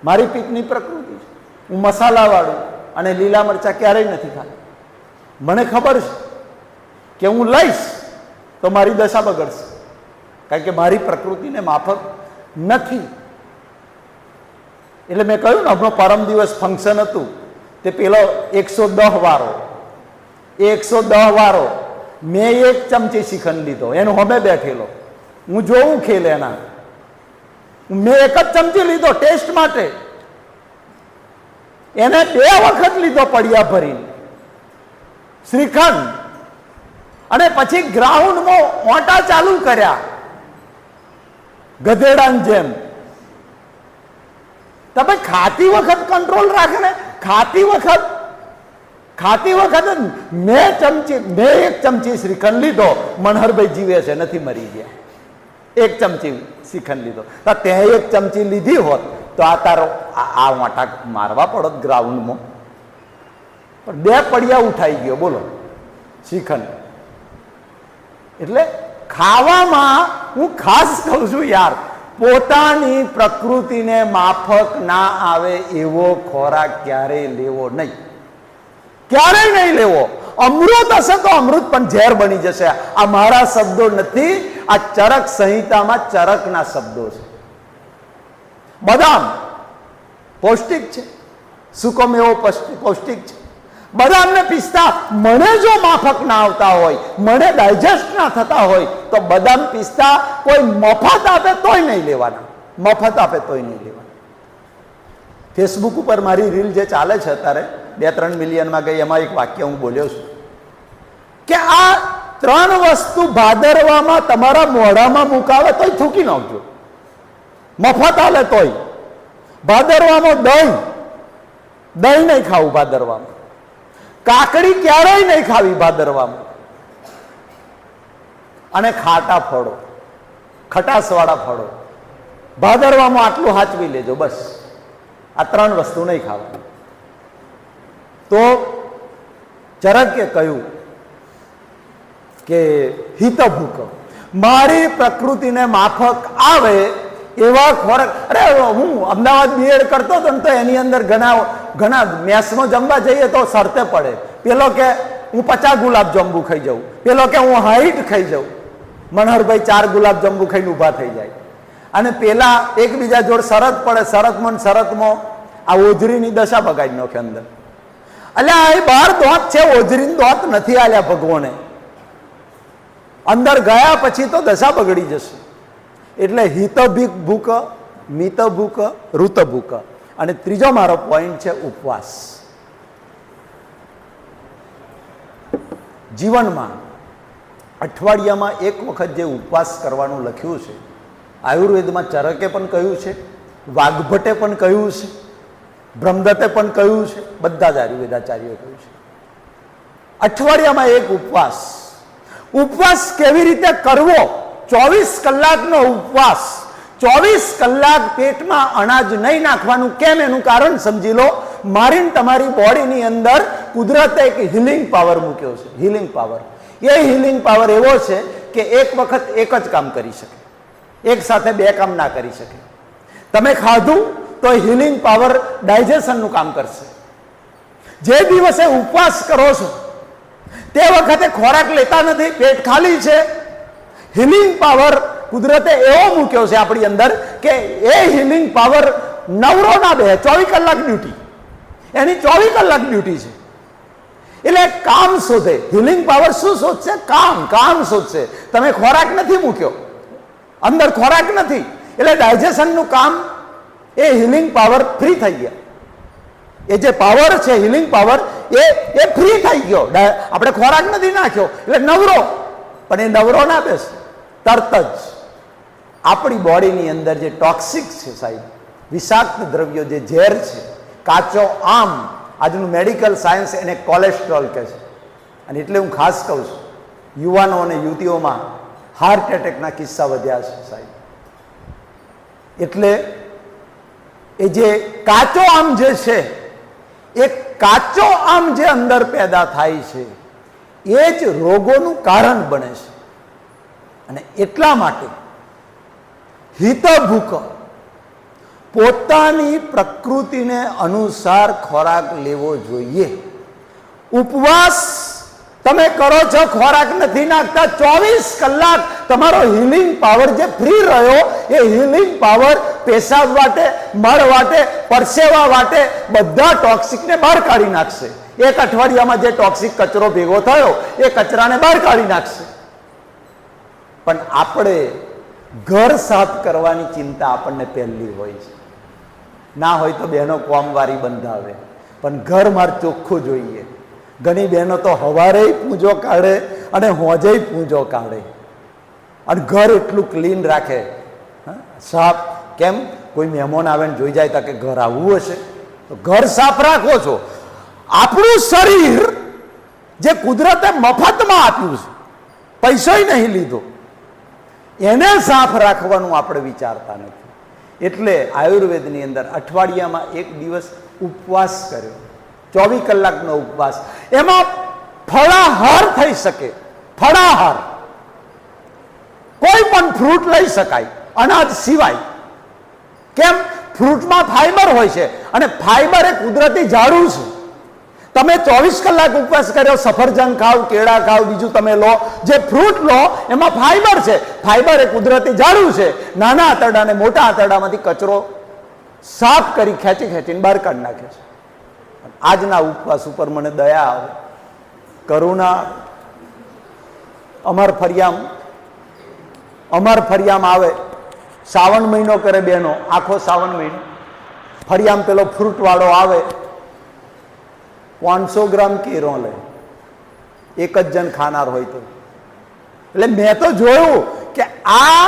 Speaker 1: મારી પિત્તની પ્રકૃતિ છે. હું મસાલાવાળું અને લીલા મરચા ક્યારેય નથી ખાતા. મને ખબર છે કે હું લઈશ તો મારી દશા બગડશે, કારણ કે મારી પ્રકૃતિને માફક નથી. એટલે મેં કહ્યું ને હમણાં પરમ દિવસ ફંક્શન હતું તે પેલો 110 વાળો, 110 વાળો મેં 1 ચમચી શ્રીખંડ લીધો, એનો હમે બેઠેલો, હું જોઉં ખેલ એના, મેં 1 જ ચમચી લીધો ટેસ્ટ માટે, એને 2 વખત લીધો પડ્યા ભરીને શ્રીખંડ, અને પછી ગ્રાઉન્ડમાં ઓટા ચાલુ કર્યા ગધેડાની જેમ. તમે ખાતી વખત કંટ્રોલ રાખે ને, ખાતી વખત મેં 1 ચમચી શ્રીખંડ લીધો, મનહરભાઈ જીવે છે, નથી મરી ગયા, 1 ચમચી શ્રીખંડ લીધો, તો તે 1 ચમચી લીધી હોત તો આ તારો આ વાટા મારવા પડત ગ્રાઉન્ડમાં, પણ 2 પડિયા ઉઠાઈ ગયો, બોલો શ્રીખંડ. એટલે ખાવામાં હું ખાસ કહું છું યાર, પોતાની પ્રકૃતિને માફક ના આવે એવો ખોરાક ક્યારેય લેવો નહીં, ક્યારેય નહીં લેવો. અમૃત હશે તો અમૃત પણ ઝેર બની જશે. આ મારા શબ્દો નથી, આ ચરક સંહિતામાં ચરકના શબ્દો છે. બદામ પૌષ્ટિક છે, સૂકો મેવો પૌષ્ટિક છે. બદામ ને પિસ્તા મને જો માફક ના આવતા હોય, મને ડાયજેસ્ટ ના થતા હોય, તો બદામ પિસ્તા કોઈ મફત આપે તોય નહીં લેવાના, મફત આપે તોય નહીં લેવાના. ફેસબુક ઉપર મારી રીલ જે ચાલે છે અત્યારે 2-3 મિલિયનમાં ગઈ, એમાં એક વાક્ય હું બોલ્યો છું કે આ 3 વસ્તુ ભાદરવામાં તમારા મોઢામાં મુકાવે તોય થૂકી નાખજો, મફત આલે તોય. ભાદરવામાં દહીં નહીં ખાવું, ભાદરવામાં કાકડી ક્યારેય નહીં ખાવી ભાદરવામાં, અને ખાટા ફળો, ખટાસવાળા ફળો ભાદરવામાં આટલું સાચવી લેજો બસ. આ 3 વસ્તુ નહીં ખાવાની. તો ચરકે કહ્યું કે હિતભૂક, મારી પ્રકૃતિને માફક આવે એવા ખોરાક. અરે હું અમદાવાદ બીએડ કરતો હતો ને, તો એની અંદર ઘણા મેસમાં જમવા જઈએ તો શરતે પડે, પેલો કે હું 50 ગુલાબ જાંબુ ખાઈ જાઉં, પેલો કે હું 60 ખાઈ જાઉં. મનહરભાઈ 4 ગુલાબ જાંબુ ખાઈને ઊભા થઈ જાય, અને પેલા એકબીજા જોડે શરત પડે, શરતમાં આ ઓજરીની દશા બગાડી નાખે અંદર. એટલે આ 12 દોત છે, ઓજરીની દોત નથી આલ્યા ભગવાને, અંદર ગયા પછી તો દશા બગડી જશે. એટલે હિતભૂક, મિતભૂક, ઋતભૂક. અને ત્રીજો મારો પોઈન્ટ છે ઉપવાસ. જીવનમાં અઠવાડિયામાં 1 વખત જે ઉપવાસ કરવાનું લખ્યું છે, આયુર્વેદમાં ચરકે પણ કહ્યું છે, વાઘભટ્ટે પણ કહ્યું છે, બ્રહ્મદત્તે પણ કહ્યું છે, બધા જ આયુર્વેદાચાર્યોએ કહ્યું છે. અઠવાડિયામાં 1 ઉપવાસ. ઉપવાસ કેવી રીતે કરવો? 24 કલાકનો ઉપવાસ, 24 કલાક પેટમાં અનાજ નહીં નાખવાનું. કેમ? એનું કારણ સમજી લો. મારીને તમારી બોડીની અંદર કુદરતે એક હિલિંગ પાવર મૂક્યો છે, હિલિંગ પાવર. એ હિલિંગ પાવર એવો છે કે એક વખત 1 જ કામ કરી શકે, એક સાથે 2 કામ ના કરી શકે. તમે ખાધું તો હિલિંગ પાવર ડાયજેશનનું કામ કરશે. જે દિવસે ઉપવાસ કરો છો તે વખતે ખોરાક લેતા નથી, પેટ ખાલી છે, હિલિંગ પાવર કુદરતે એવો મૂક્યો છે આપણી અંદર કે એ હિલિંગ પાવર નવરો ના બે, 24 કલાક ડ્યુટી, એની 24 કલાક ડ્યુટી છે. એટલે કામ શોધે. હિલિંગ પાવર શું શોધશે? કામ શોધશે. તમે ખોરાક નથી મૂક્યો, અંદર ખોરાક નથી, એટલે ડાયજેશનનું કામ એ હિલિંગ પાવર ફ્રી થઈ ગયા. એ જે પાવર છે હિલિંગ પાવર એ ફ્રી થઈ ગયો. આપણે ખોરાક નથી નાખ્યો એટલે નવરો, પણ એ નવરો ના બેસે, તરત જ આપણી બોડીની અંદર જે ટોક્સિક છે સાહેબ, વિષાક્ત દ્રવ્યો, જે ઝેર છે, કાચો આમ, આજનું મેડિકલ સાયન્સ એને કોલેસ્ટ્રોલ કહે છે. અને એટલે હું ખાસ કહું છું, યુવાનો અને યુવતીઓમાં હાર્ટ એટેકના કિસ્સા વધ્યા છે સાહેબ. એટલે એ જે કાચો આમ જે છે, એ કાચો આમ જે અંદર પેદા થાય છે એ જ રોગોનું કારણ બને છે. અને એટલા માટે હિતભૂક, પોતાની પ્રકૃતિને અનુસાર ખોરાક લેવો જોઈએ. ઉપવાસ તમે કરો છો, ખોરાક નથી નાખતા, 24 કલાક તમારો હિલિંગ પાવર જે ફ્રી રહ્યો એ હિલિંગ પાવર પેશાબ વાટે, મળ વાટે, પરસેવા વાટે બધા ટોક્સિકને બહાર કાઢી નાખશે. એક અઠવાડિયામાં જે ટોક્સિક કચરો ભેગો થયો એ કચરાને બહાર કાઢી નાખશે. પણ આપણે ઘર સાફ કરવાની ચિંતા આપણને પહેલી હોય છે. ના હોય તો બહેનો કોમવારી બંધાવે, પણ ઘર માર ચોખ્ખું જોઈએ. ઘણી બહેનો તો હવારે પૂંજો કાઢે અને હોજે પૂંજો કાઢે અને ઘર એટલું ક્લીન રાખે, સાફ. કેમ? કોઈ મહેમાન આવે ને જોઈ જાય તો કે ઘર આવવું હશે તો ઘર સાફ રાખો છો. આપણું શરીર જે કુદરતે મફતમાં આપ્યું છે, પૈસોય નહીં લીધો, એને સાફ રાખવાનું આપણે વિચારતા નથી. એટલે આયુર્વેદની અંદર અઠવાડિયામાં એક દિવસ ઉપવાસ કર્યો, 24 કલાકનો ઉપવાસ. એમાં ફળાહાર થઈ શકે. ફળાહાર કોઈ પણ ફ્રૂટ લઈ શકાય અનાજ સિવાય. કેમ? ફ્રૂટમાં ફાઈબર હોય છે અને ફાઈબર એ કુદરતી ઝાડુ છે. તમે 24 કલાક ઉપવાસ કર્યો, સફરજન ખાવ, કેળા ખાવ, બીજું તમે લો, જે ફ્રૂટ લો એમાં ફાઈબર છે. ફાઈબર એ કુદરતી ઝાડુ છે. નાના આંતરડા અને મોટા આંતરડામાંથી કચરો સાફ કરી ખેંચીને બહાર કાઢી નાખે છે. આજના ઉપવાસ ઉપર મને દયા આવે, કરુણા. અમાર ફરિયામ આવે, શ્રાવણ મહિનો કરે બહેનો, આખો શ્રાવણ મહિનો ફરિયામ પેલો ફ્રૂટ વાળો આવે, 500 ગ્રામ કેરો લે, એક જ જણ ખાનાર હોય તો. એટલે મેં તો જોયું કે આ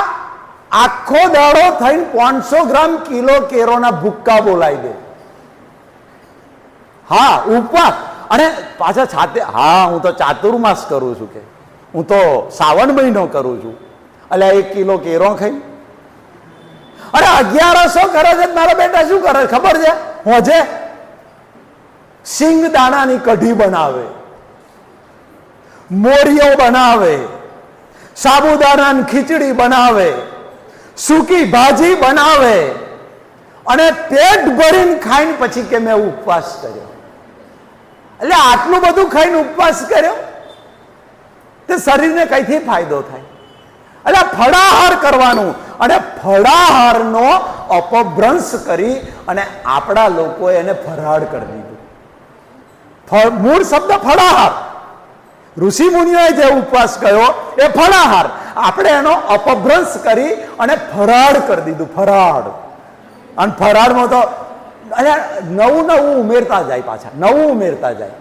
Speaker 1: આખો દાડો થઈને 500 ગ્રામ કિલો કેરોના ભૂક્કા બોલાવી દે. હા, ઉપવાસ. અને પાછા છાતે, હા હું તો ચાતુર્માસ કરું છું, કે હું તો શ્રાવણ મહિનો કરું છું. એટલે 1 કિલો કેરો ખાઈ. અરે 1100 કરે છે મારા બેટા. શું કરે ખબર છે? હોજે સિંગ દાણાની કઢી બનાવે, મોરિયો બનાવે, સાબુદાણાની ખીચડી બનાવે, સૂકી ભાજી બનાવે અને પેટ ભરીને ખાઈને પછી કે મેં ઉપવાસ કર્યો. એટલે આટલું બધું ખાઈને ઉપવાસ કર્યો તે શરીરને કઈથી ફાયદો થાય? એટલે ફળાહાર કરવાનું. અને ફળાહારનો અપભ્રંશ કરી અને આપણા લોકોએ એને ફરાળ કરી દીધું. મૂળ શબ્દ ફળાહાર. ઋષિ મુનિઓએ જે ઉપવાસ કર્યો એ ફળાહાર. આપણે એનો અપભ્રંશ કરી અને ફરાળ કરી દીધું. ફરાળ. અને ફરાળમાં તો નવું ઉમેરતા જાય, પાછા નવું ઉમેરતા જાય.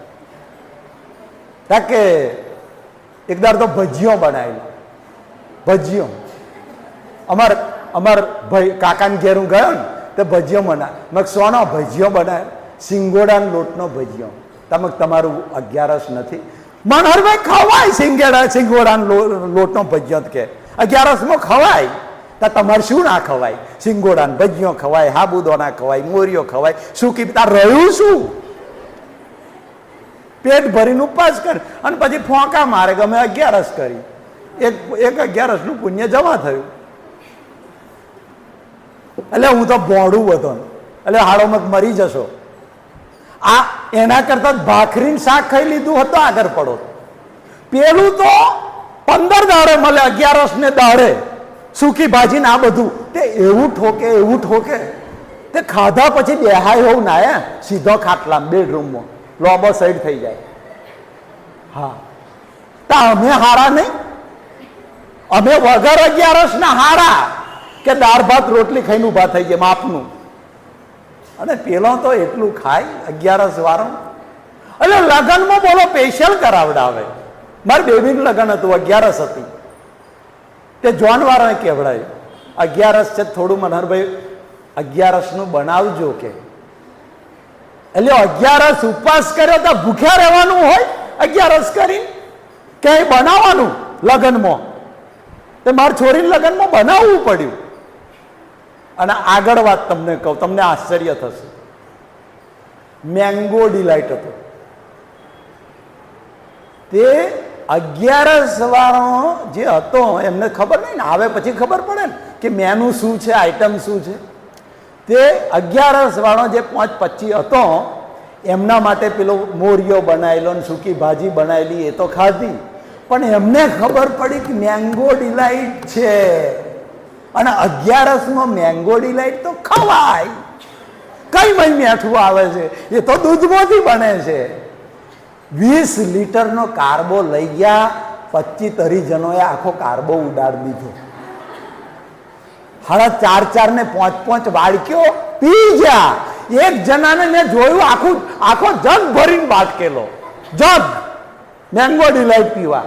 Speaker 1: કે એકદાર તો ભજીયો બનાવેલો. ભજીયો અમાર ભાઈ કાકાને ઘેર હું ગયો ને તે ભજીયો બનાવે. મેં સોનો ભજીયો બનાવે? સિંગોડાના લોટનો ભજીયો. તમારું 11 નથી? મનહરભાઈ ખવાય સિંગોડાના લોટનો ભજીયો કે 11માં ખવાય. તો તમારે શું ના ખવાય? સિંગોડાના ભજીયો ખવાય, સાબુદાણા ખવાય, મોરિયો ખવાય, સૂકી. તાર રહ્યું શું? પેટ ભરીને ઉપવાસ કર અને પછી ફોંકા મારે કે અમે 11 કરી. એક 11 નું પુણ્ય જમા થયું. એટલે હું તો બોડું બધો, એટલે હાડોમાં મરી જશો. આ એના કરતા ભાખરીને શાક ખાઈ લીધું હતું આગળ પડો. પેલું તો 15 દાડે મળે, 11 ને દાડે સૂકી ભાજી ને આ બધું. તે એવું ઠોકે તે ખાધા પછી બેહાય એવું ના, સીધો ખાટલા બેડરૂમમાં લોબો સાઈડ થઈ જાય. હા, તો અમે હારા નહીં? અમે વગર 11 ના હારા કે દાળ ભાત રોટલી ખાઈને ઉભા થઈ જાય માપનું. અને પેલો તો એટલું ખાય 11 વાળો. એટલે લગ્નમાં બોલો સ્પેશિયલ કરાવડાવે. મારી બેબીનું લગ્ન હતું, 11 હતી. તે જોન વાળાને કહેવડાય 11 છે થોડું મનહરભાઈ 11 નું બનાવજો કે. એટલે 11 ઉપવાસ કર્યો તો ભૂખ્યા રહેવાનું હોય? 11 કરી ક્યાંય બનાવવાનું લગ્નમાં? તે મારી છોરીને લગ્નમાં બનાવવું પડ્યું. અને આગળ વાત તમને કહું, તમને આશ્ચર્ય થશે. મેંગો ડિલાઇટ હતો. તે 11 વાળો જે હતો એમને ખબર નહીં ને, આવે પછી ખબર પડે ને કે મેનુ શું છે, આઈટમ શું છે. તે 11 વાળો જે 5.25 હતો એમના માટે પેલો મોરિયો બનાવેલો ને સૂકી ભાજી બનાવેલી એ તો ખાધી, પણ એમને ખબર પડી કે મેંગો ડિલાઇટ છે અને 11 મેંગો ડિલાઇટ તો ખવાય, કઈ મય મીઠું આવે છે, એ તો દૂધમાંથી બને છે. 20 લીટરનો કાર્બો લઈ ગયા, 25-30 જણોએ આખો કાર્બો ઉડાડી દીધો. 4.5 ને 5 વાડક્યો પી ગયા. એક જણાને મેં જોયું આખો જગ ભરીને બાટકેલો, જગ મેંગો ડિલાઇટ પીવા.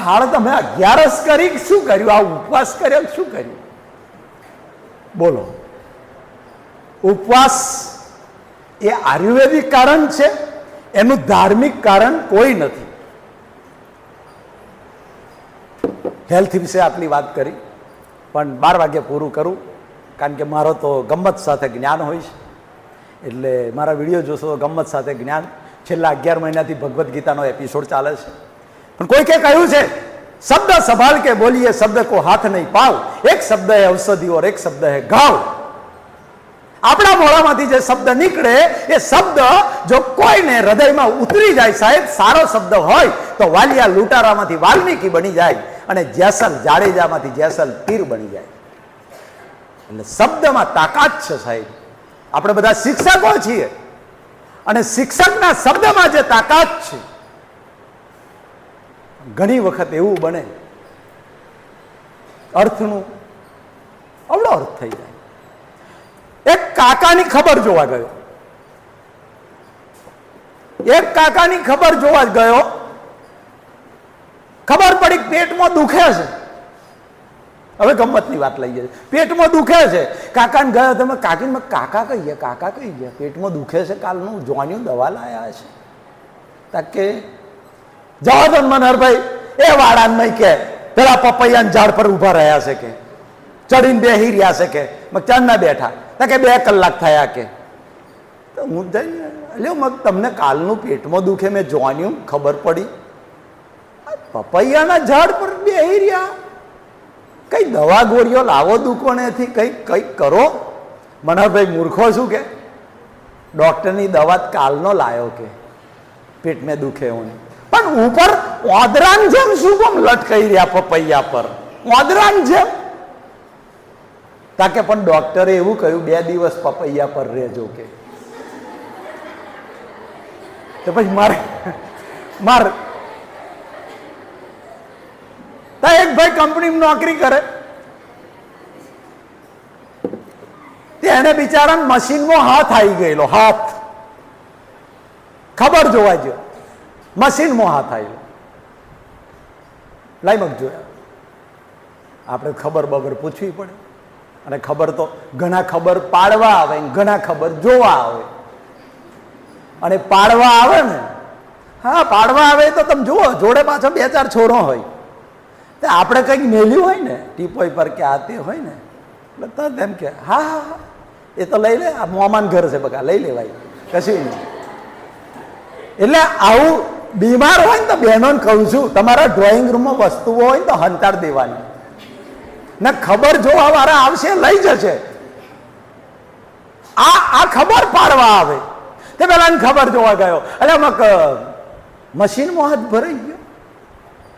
Speaker 1: હાલ તમે 11 કરી શું કર્યું? આ ઉપવાસ કર્યો શું કર્યું? બોલો. ઉપવાસ એ આયુર્વેદિક કારણ છે, એનું ધાર્મિક કારણ કોઈ નથી. હેલ્થ વિશે આટલી વાત કરી, પણ 12 વાગે પૂરું કરું, કારણ કે મારો તો ગમ્મત સાથે જ્ઞાન હોય છે, એટલે મારા વિડીયો જોશો તો ગમ્મત સાથે જ્ઞાન. છેલ્લા 11 મહિનાથી ભગવદ્ ગીતાનો એપિસોડ ચાલે છે. પણ કોઈકે કહ્યું છે શબ્દ સંભાળ કે બોલીએ, શબ્દ કો હાથ નહીં પાવ, એક શબ્દ હે ઔષધિ ઓર એક શબ્દ હે ઘાવ. આપણા મોઢામાંથી જે શબ્દ નીકળે એ શબ્દ જો કોઈને હૃદયમાં ઉતરી જાય, સાહેબ સારો શબ્દ હોય તો વાલિયા લૂંટારામાંથી વાલ્મીકી બની જાય અને જેસલ જાડેજામાંથી જેસલ તીર બની જાય. એટલે શબ્દમાં તાકાત છે સાહેબ. આપણે બધા શિક્ષકો છીએ અને શિક્ષકના શબ્દમાં જે તાકાત છે, ઘણી વખત એવું બને અર્થનું અવળો અર્થ થઈ જાય. એક કાકાની ખબર જોવા ગયો, ખબર પડી પેટમાં દુખે છે. હવે ગમ્મતની વાત લઈએ, પેટમાં દુખે છે. કાકાને ગયો, તમે કાકીને કાકા કહીએ, પેટમાં દુખે છે, કાલનું જોવાનું દવા લાયા છે. તાકે જવા દો મનહરભાઈ, એ વાળાને કે પેલા પપૈયાના ઝાડ પર ઉભા રહ્યા છે, કે ચડીને બેહી રહ્યા છે, કે ચાંદના બેઠા, કે 2 કલાક થયા, કે તો હું જઈ લ્યો મગ તમને કાલનું પેટમાં દુખે, મેં જોવાનું ખબર પડી, પપૈયાના ઝાડ પર બેહી રહ્યા, કઈ દવા ગોળીઓ લાવો દુકોણેથી, કઈ કરો. મનહરભાઈ મૂર્ખો શું કે ડોક્ટરની દવા કાલનો લાયો, કે પેટ મેં દુખે હું, પણ ઉપર ઓદરાન જેમ શું કેમ લટકાઈ રહ્યા પપૈયા પર, ઓદરાન જેમ. તાકે પણ ડોક્ટરે એવું કહ્યું 2 દિવસ પપૈયા પર રહેજો, કે તો પછી માર એક ભાઈ કંપનીમાં નોકરી કરે, તેને બિચારા મશીનમાં હાથ આવી ગયેલો, હાથ ખબર જોવા જો મશીનમાં હાથ આવેલો. લાઈમક જોયા, આપણે ખબર બબર પૂછવી પડે, અને ખબર તો ઘણા ખબર પાડવા આવે, ઘણા ખબર જોવા આવે. અને પાડવા આવે ને, હા પાડવા આવે તો તમે જુઓ, જોડે પાછો 2-4 છોરો હોય, તે આપણે કંઈક મેલ્યું હોય ને ટીપોઈ પર કે આ તે હોય ને, એટલે તરત એમ કે હા હા હા એ તો લઈ લે, આ મોમાન ઘર છે બકા, લઈ લેવાય, કશું નહીં. એટલે આવું બીમાર હોય ને તો બહેનોને કહું છું, તમારા ડ્રોઈંગ રૂમમાં વસ્તુઓ હોય ને તો હંતાડ દેવાની, ને ખબર જોવા વાળા આવશે, લઈ જશે. આ ખબર પાડવા આવે, તે પેલા ખબર જોવા ગયો, એટલે મશીનમાં હાથ ભરાઈ ગયો.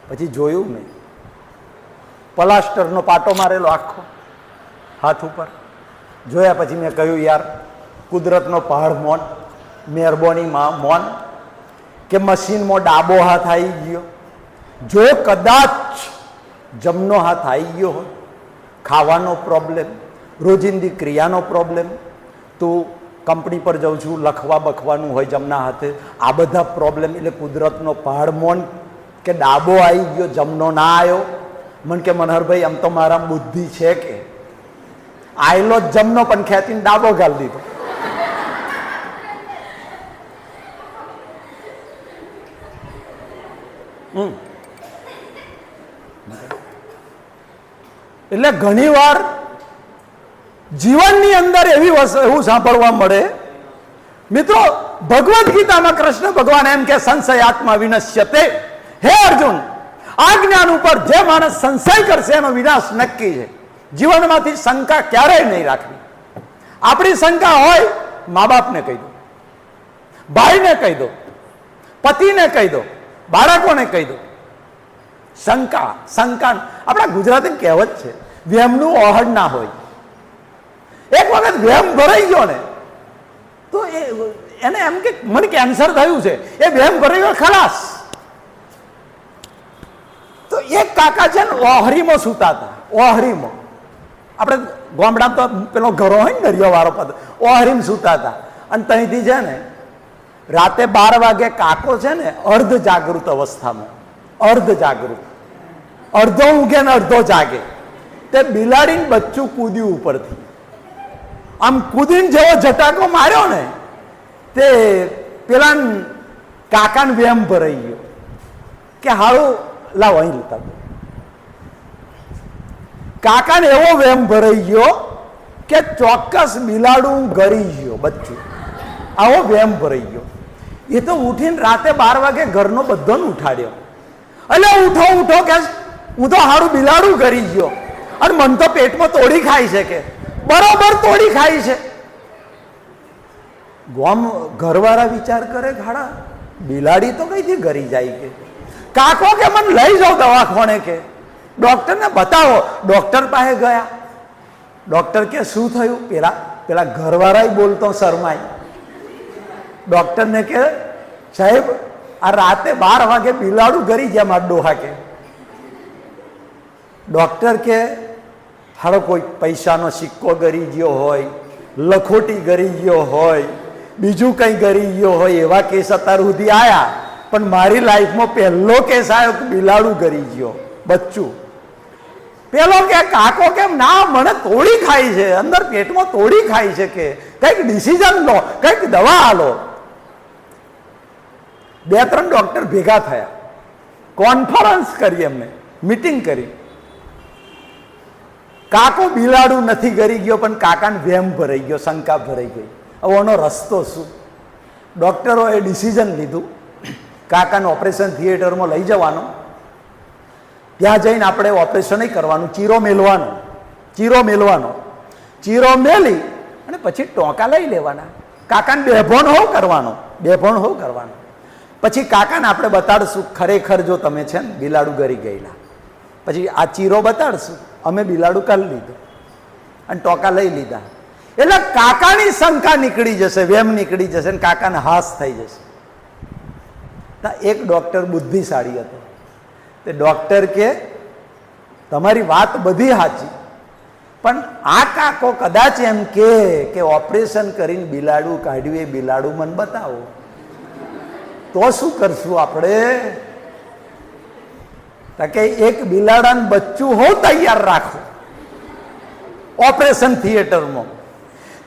Speaker 1: પછી જોયું નહીં, પ્લાસ્ટરનો પાટો મારેલો આખો હાથ ઉપર. જોયા પછી મેં કહ્યું યાર કુદરતનો પહાડ મોન, મહેરબાની મોન, કે મશીનમાં ડાબો હાથ આવી ગયો. જો કદાચ જમનો હાથ આવી ગયો હોય, ખાવાનો પ્રોબ્લેમ, રોજિંદી ક્રિયાનો પ્રોબ્લેમ, તો કંપની પર જાઉં છું, લખવા બખવાનું હોય જમના હાથે, આ બધા પ્રોબ્લેમ, એટલે કુદરતનો પહાડ મોન કે ડાબો આવી ગયો, જમનો ના આવ્યો. મને કે મનહરભાઈ આમ તો મારા બુદ્ધિ છે, કે આયલો જમનો પણ ખેંચીને ડાબો ગાળી દીધો. એટલે ઘણી વાર જીવનની અંદર એવું સાંભળવા મળે. મિત્રો ભગવદ્ ગીતામાં કૃષ્ણ ભગવાન એમ કે સંશયાત્મા વિનશ્યતે. હે અર્જુન, આ જ્ઞાન ઉપર જે માણસ સંશય કરશે એનો વિનાશ નક્કી છે. જીવનમાંથી શંકા ક્યારેય નહીં રાખવી. આપણી શંકા હોય મા બાપને કહી દો, ભાઈને કહી દો, પતિને કહી દો, બાળકોને કહી દો. શંકા, આપણા ગુજરાતી કહેવત છે, વ્યમનું ઓહડ ના હોય. એક વખત વ્યમ ભરાઈ ગયો ને તો એને એમ કે મને કેન્સર થયું છે, એ વ્યમ ભરાઈ ગયો ખલાસ. તો એક કાકા છે ને ઓહરીમાં સૂતા હતા, ઓહરીમાં. આપણે ગામડામાં તો પેલો ઘરો હોય ને દરિયો વાળો પદ, ઓહરીમાં સૂતા હતા. અને ત્યાંથી છે ને રાતે 12 વાગે કાકો છે ને અર્ધ જાગૃત અવસ્થામાં, અર્ધ જાગૃત, અડધો ઊંઘે ને અડધો જાગે, તે બિલાડીને બચ્ચું કૂદ્યું ઉપરથી. આમ કૂદીને જેવો ઝટાકો માર્યો ને તે પેલા કાકાને વેમ ભરાઈ ગયો કે હારું લાવો અહીં લેતા. કાકાને એવો વેમ ભરાઈ ગયો કે ચોક્કસ બિલાડું ગરી ગયો બચ્ચું, આવો વેમ ભરાઈ ગયો. એ તો ઉઠીને રાતે 12 વાગે ઘરનો બધાને ઉઠાડ્યો. એટલે ઉઠો ઉઠો કે હું તો હારું બિલાડું ગરી ગયો અને મન તો પેટમાં તોડી ખાય છે કે બરોબર તોડી ખાય છે. ઘરવાળા વિચાર કરે ખાડા બિલાડી તો કઈથી ગરી જાય કે. કાકો કે મને લઈ જાઓ દવાખાને કે ડોક્ટરને બતાવો. ડોક્ટર પાસે ગયા. ડોક્ટર કે શું થયું? પેલા ઘરવાળા બોલતો શરમાય. ડોક્ટરને કે સાહેબ આ રાતે 12 વાગે બિલાડું ગરી ગયા મારા ડોહા કે. ડોક્ટર કે હારો કોઈ પૈસાનો સિક્કો ગરી ગયો હોય, લખોટી ગરી ગયો હોય, બીજું કંઈ ગરી ગયો હોય, એવા કેસ અત્યાર સુધી આવ્યા, પણ મારી લાઈફમાં પહેલો કેસ આવ્યો કે બિલાડું ગરી ગયો બચ્ચું. પેલો કે કાકો કેમ ના મને તોડી ખાય છે, અંદર પેટમાં તોડી ખાય છે કે કંઈક ડિસિઝન લો, કંઈક દવા આલો. 2-3 ડોક્ટર ભેગા થયા, કોન્ફરન્સ કરી, એમને મીટિંગ કરી. કાકો બિલાડું નથી ગરી ગયો પણ કાકાને વેમ ભરાઈ ગયો, શંકા ભરાઈ ગઈ. હવે એનો રસ્તો શું? ડોક્ટરોએ ડિસિઝન લીધું કાકાને ઓપરેશન થિયેટરમાં લઈ જવાનો. ત્યાં જઈને આપણે ઓપરેશન કરવાનું, ચીરો મેલવાનો. ચીરો મેલી અને પછી ટોંકા લઈ લેવાના. કાકાને બેભોણ હોવ કરવાનો. પછી કાકાને આપણે બતાડશું ખરેખર જો તમે છે ને બિલાડું ગરી ગયેલા. પછી આ ચીરો બતાડશું, અમે બિલાડું કાઢી લીધું અને ટોકા લઈ લીધા. એટલે કાકાની શંકા નીકળી જશે, વેમ નીકળી જશે અને કાકાને હાસ થઈ જશે. એક ડોક્ટર બુદ્ધિશાળી હતો. તે ડોક્ટર કે તમારી વાત બધી સાચી, પણ આ કાકો કદાચ એમ કે ઓપરેશન કરીને બિલાડું કાઢ્યું, એ બિલાડું મને બતાવો તો શું કરશું આપણે? કે એક બિલાડાનું બચ્ચું હોવ તૈયાર રાખો ઓપરેશન થિયેટરમાં.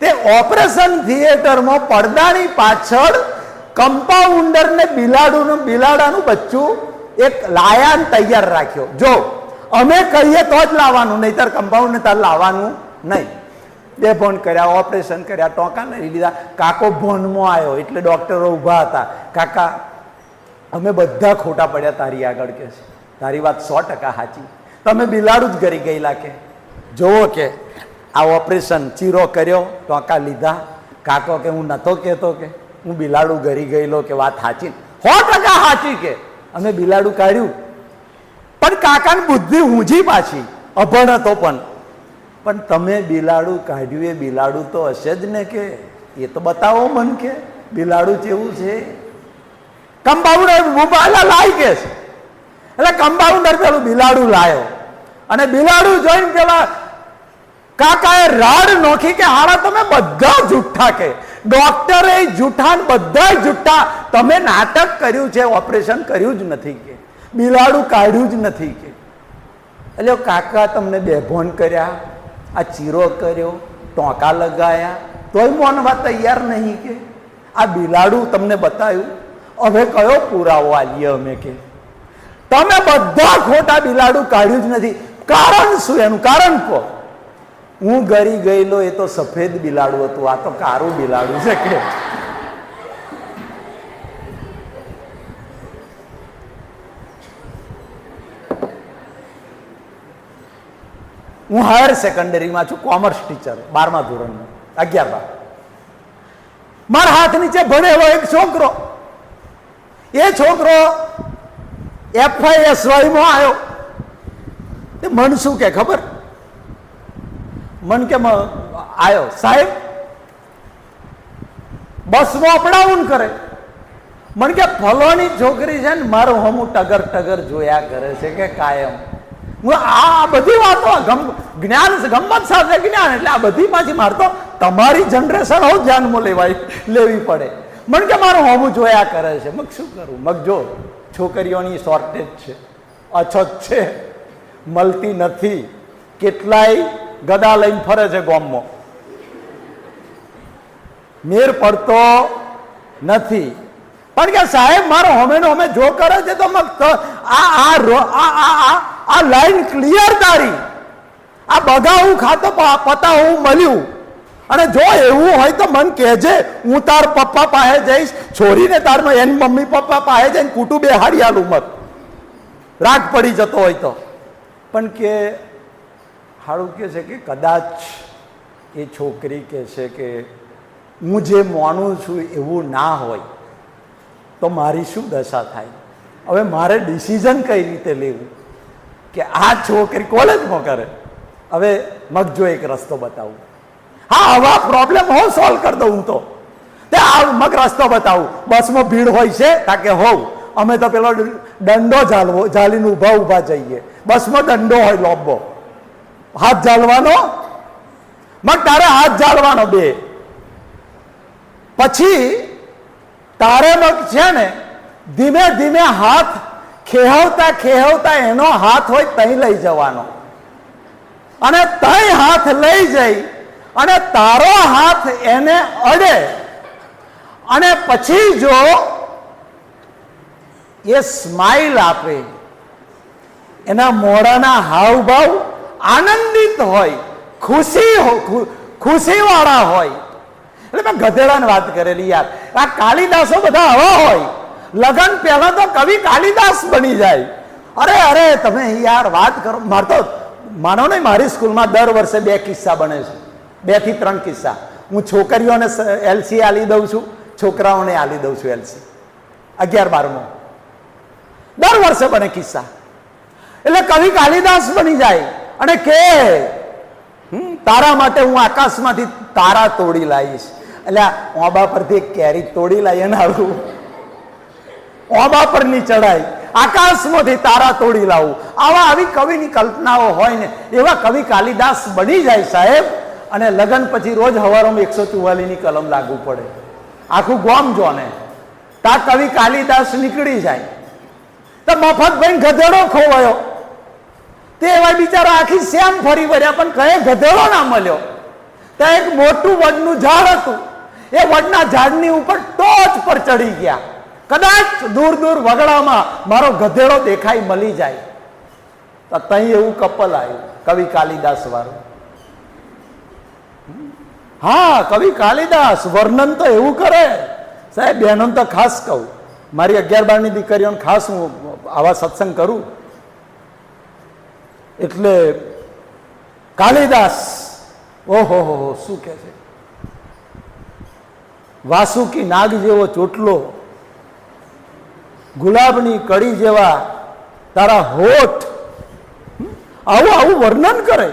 Speaker 1: તે ઓપરેશન થિયેટરમાં પડદાની પાછળ કમ્પાઉન્ડર ને બિલાડાનું બચ્ચું એક લાયાને તૈયાર રાખ્યો. જો અમે કહીએ તો જ લાવવાનું, નહીતર કમ્પાઉન્ડર તાર લાવવાનું નહીં. 2 ભોન કર્યા, ઓપરેશન કર્યા, ટોંકા લઈ લીધા. કાકો ભોનમાં આવ્યો એટલે ડોક્ટરો ઊભા હતા. કાકા અમે બધા ખોટા પડ્યા તારી આગળ કે છે, તારી વાત 100% સાચી, તમે બિલાડું જ ગરી ગયેલા કે. જોવો કે આ ઓપરેશન ચીરો કર્યો, ટોંકા લીધા. કાકો કે હું નતો કહેતો કે હું બિલાડું ગરી ગયેલો કે વાત સાચી, 100% સાચી કે અમે બિલાડું કાઢ્યું. પણ કાકાની બુદ્ધિ ઊંઝી પાછી, અભણ હતો પણ તમે બિલાડું કાઢ્યું, એ બિલાડું તો હશે જ ને કે એ તો બતાવો મન કે બિલાડું કેવું છે. કમ્પાઉન્ડર મોબાઈલ લાવી કે છે. એટલે કમ્પાઉન્ડર પેલું બિલાડું લાયો અને બિલાડું જોઈને પેલા કાકાએ રાડ નોખી કે હારા તમે બધા જુઠ્ઠા કે ડોક્ટરે જુઠ્ઠા, બધા જુઠ્ઠા, તમે નાટક કર્યું છે, ઓપરેશન કર્યું જ નથી કે બિલાડું કાઢ્યું જ નથી કે. એટલે કાકા તમને બેભોન કર્યા, આ ચીરો કર્યો, ટોંકા લગાયા, તોય માનવા તૈયાર નહીં કે આ બિલાડું તમને બતાવ્યું. હવે કયો પુરાવો આલીએ અમે કે તમે બધા ખોટા, બિલાડું કાઢ્યું જ નથી. કારણ શું? એનું કારણ કહો. હું ગરી ગયેલો એ તો સફેદ બિલાડું હતું, આ તો કાળું બિલાડું છે કે. હું હાયર સેકન્ડરીમાં છું, કોમર્સ ટીચર, 12મા ધોરણનો, 11-12. મારા હાથ નીચે ભણેલો એક છોકરો, એ છોકરો FYSY માં આવ્યો. મન શું કે ખબર? મન કે આવ્યો સાહેબ બસમાં અપડાઉન કરે. મન કે ફલોની છોકરી છે ને મારું હમું ટગર ટગર જોયા કરે છે કે કાયમ. હું આ બધી વાતો જ્ઞાન ગમત સાથે જ્ઞાન એટલે આ બધી માંથી મારે તો તમારી જનરેશન હો ધ્યાનમાં લેવી પડે. મન કે મારું હમું જોયા કરે છે. મગ શું કરું? મગ જો છોકરીઓની શોર્ટેજ છે, અછત છે, મળતી નથી. કેટલાય ગદા લઈને ફરે છે ગામમાં, મેર પડતો નથી. પણ કે સાહેબ મારો હમેનો હમે જો કરે છે તો આ લાઈન ક્લિયર તારી, આ બગાવું ખાતો પતાવું મળ્યું. અને જો એવું હોય તો મન કહેજે, હું તાર પપ્પા પાસે જઈશ, છોરીને તારમાં એની મમ્મી પપ્પા પાસે જઈને કુટુંબ બેહાડી આલું મત, રાગ પડી જતો હોય તો. પણ કે હારું કે છે કે કદાચ એ છોકરી કહે છે કે હું જે માનું છું એવું ના હોય તો મારી શું દશા થાય? હવે મારે ડિસિઝન કઈ રીતે લેવું કે આ છોકરી કોલેજમાં કરે? હવે મગજો એક રસ્તો બતાવું. હા, આવા પ્રોબ્લેમ હું સોલ્વ કરી દઉં. તો તે આ મગ રસ્તો બતાવું. બસમાં ભીડ હોય છે તાકે હોવ, અમે તો પેલો દંડો ઝાલીને ઊભા જઈએ. બસમાં દંડો હોય લોબો, હાથ ઝાલવાનો. મગ તારે હાથ ઝાલવાનો બે, પછી તારે મગ છે ને ધીમે ધીમે હાથ ખેહવતા ખેહવતા એનો હાથ હોય તઈ લઈ જવાનો, અને તઈ હાથ લઈ જઈ અને તારો હાથ એને અડે, અને પછી જો એ સ્માઈલ આપે, એના મોઢાના હાવભાવ આનંદિત હોય, ખુશી વાળા હોય. એટલે મેં ગધેડાની વાત કરેલી યાર. આ કાલિદાસો બધા આવા હોય, લગન પહેલા તો કવિ કાલિદાસ બની જાય. અરે અરે તમે યાર વાત કરો. મારે તો માનો નહીં, મારી સ્કૂલમાં દર વર્ષે 2 કિસ્સા બને છે, 2 થી 3 કિસ્સા. હું છોકરીઓને LC આલી દઉં છું, છોકરાઓને આલી દઉં છું LC. 11-12 દર વર્ષે બને કિસ્સા. એટલે કવિ કાલિદાસ બની જાય અને કે તારા માટે હું આકાશમાંથી તારા તોડી લાવીશ. એટલે ઓબા પરથી એક કેરી તોડી લાવી ને આવું ઓબા પર ની ચડાય, આકાશમાંથી તારા તોડી લાવું. આવી કવિની કલ્પનાઓ હોય ને એવા કવિ કાલિદાસ બની જાય સાહેબ. અને લગ્ન પછી રોજ હવારોમાં 144 ની કલમ લાગુ પડે, આખું ગામ જોને. તા કવિ કાલિદાસ નીકળી જાય તો મફતભાઈ ગધેડો ખોવાયો. તે એવા બિચારા આખી શ્યામ ફરી વળ્યા પણ કઈ ગધેડો ના મળ્યો. ત્યાં એક મોટું વડનું ઝાડ હતું. એ વડના ઝાડની ઉપર ટોચ પર ચડી ગયા. કદાચ દૂર દૂર વગડામાં મારો ગધેડો દેખાઈ મળી જાય તો તઈ એવું કપલ આવ્યું, કવિ કાલિદાસ વાળું. હા, કવિ કાલિદાસ વર્ણન તો એવું કરે સાહેબ. બહેનો તો ખાસ કહું, મારી 11-12 દીકરીઓને ખાસ હું આવા સત્સંગ કરું. એટલે કાલિદાસ ઓહો શું કે છે, વાસુકી નાગ જેવો ચોટલો, ગુલાબની કડી જેવા તારા હોઠ, આવું વર્ણન કરે.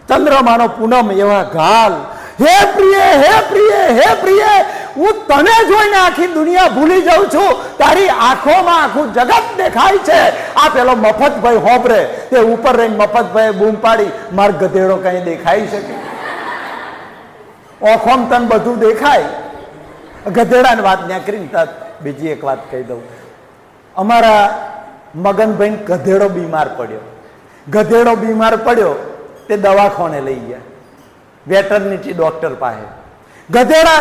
Speaker 1: ચંદ્રમાનો પૂનમ એવા ગાલ, હે પ્રિય હે પ્રિય હે પ્રિય, હું તને જોઈને આખી દુનિયા ભૂલી જાઉં છું, તારી આંખોમાં આખું જગત દેખાય છે. આ પેલો મફતભાઈ હોબરે, તે ઉપર રહીને મફતભાઈ બૂમ પાડી, માર ગધેડો કઈ દેખાઈ શકે? ઓખોમ તન બધું દેખાય. ગધેડાની વાત ત્યાં કરીને બીજી એક વાત કહી દઉં. અમારા મગનભાઈ ગધેડો બીમાર પડ્યો. તે દવાખાને લઈ ગયા, વેટરનિટી ડોક્ટર પાસે. ગધેડા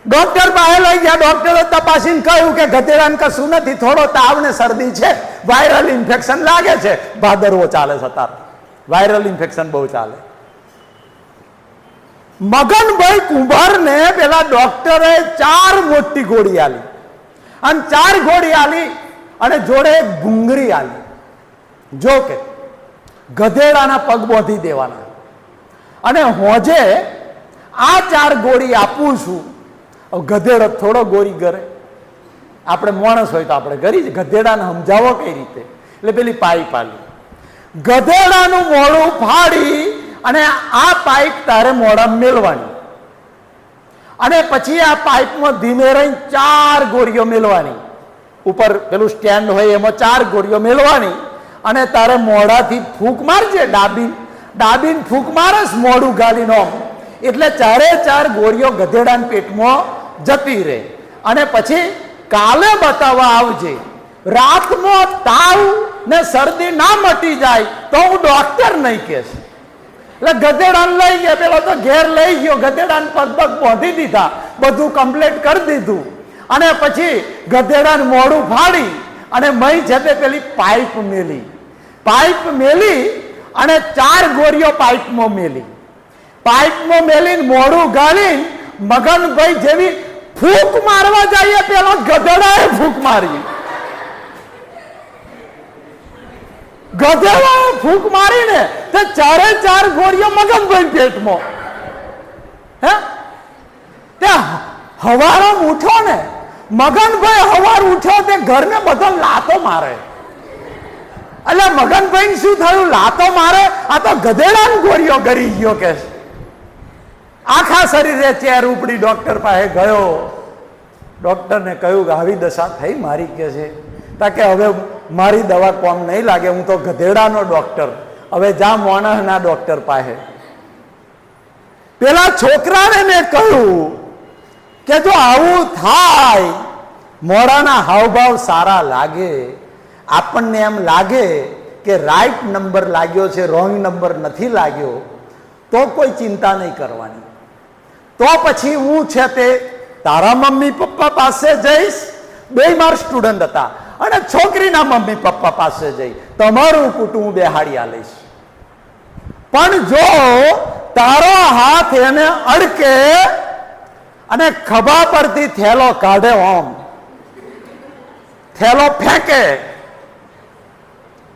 Speaker 1: ડોક્ટર પાસે લઈ ગયા. ડોક્ટરે તપાસીને કહ્યું કે ગધેડાને કશું નથી, થોડો તાવ ને શરદી છે, વાયરલ ઇન્ફેક્શન લાગે છે. ભાદરવો ચાલે છે તાર, વાયરલ ઇન્ફેક્શન બહુ ચાલે. મગનભાઈ કુંભારને પેલા ડોક્ટરે 4 મોટી ગોળી આલી, અને 4 ગોળી આલી અને જોડે એક ભૂંગળી આલી. જો કે ગધેડાના પગ બોધી દેવાના, અને હોજે આ 4 ગોળી આપું છું. ગધેડો થોડો ગોળી કરે, આપણે માણસ હોય તો આપણે કરી ગધેડાને સમજાવો કઈ રીતે? એટલે પેલી પાઇપ આલી, ગધેડાનું મોઢું ફાડી અને આ પાઇપ તારે મોઢામાં મેળવાની, અને પછી આ પાઇપમાં ધીમે રહીને 4 ગોળીઓ મેળવાની. ઉપર પેલું સ્ટેન્ડ હોય એમાં 4 ગોળીઓ મેળવાની, અને તારે મોઢાથી ફૂંક મારજે, ડાબીને ફૂંક મારસ મોઢું ગાલીનો, એટલે 4 ગોળીઓ ગધેડાના પેટમાં જતી રહે. અને પછી કાલે બતાવવા આવજે. રાતમાં તાવ ને શરદી ના મટી જાય તો હું ડોક્ટર નહીં કહેશ. એટલે ગધેડાને લઈ ગયા, પેલો તો ઘેર લઈ ગયો, ગધેડાને પગ બાંધી દીધા, બધું કમ્પ્લીટ કરી દીધું. અને પછી ગધેડાને મોઢું ફાડી અને મહી છે તે પેલી પાઇપ મેલી અને 4 ગોળીઓ પાઇપમાં મેલીને મોઢું ગાળીને મગનભાઈ જેવી ફૂંક મારવા જઈએ, પેલો ગધેડાએ ફૂંક મારી. ગધેડાએ ફૂંક મારીને તે 4 ગોળીઓ મગનભાઈ પેટમાં. હે ત્યાં હવારો ઉઠો ને, મગનભાઈ હવાર ઉઠ્યો તે ઘરને બધો લાતો મારે. એટલે મગનભાઈ શું થયું? લાતો મારે, આ તો ગધેડાની ગોળીઓ ગરી ગયો કે આખા શરીરે ચેર ઉપડી. ડોક્ટર પાસે ગયો, ડોક્ટરને કહ્યું કે આવી દશા થઈ મારી કે છે, તાકે હવે મારી દવા કોમ નહીં લાગે, હું તો ગધેડાનો ડોક્ટર, હવે જા મોણસના ડોક્ટર પાસે. પેલા છોકરાને મેં કહ્યું કે જો આવું થાય, મોઢાના હાવભાવ સારા લાગે, આપણને એમ લાગે કે રાઈટ નંબર લાગ્યો છે, રોંગ નંબર નથી લાગ્યો, તો કોઈ ચિંતા નહીં કરવાની. તો પછી હું છે તે તારા મમ્મી પપ્પા પાસે જઈશ, 2 મારા સ્ટુડન્ટ હતા, અને છોકરીના મમ્મી પપ્પા પાસે જઈ તમારું કુટુંબ બેહાડી આલીશ. પણ જો તારો હાથ એને અડકે અને ખભા પરથી થેલો કાઢે, ઓમ થેલો ફેંકે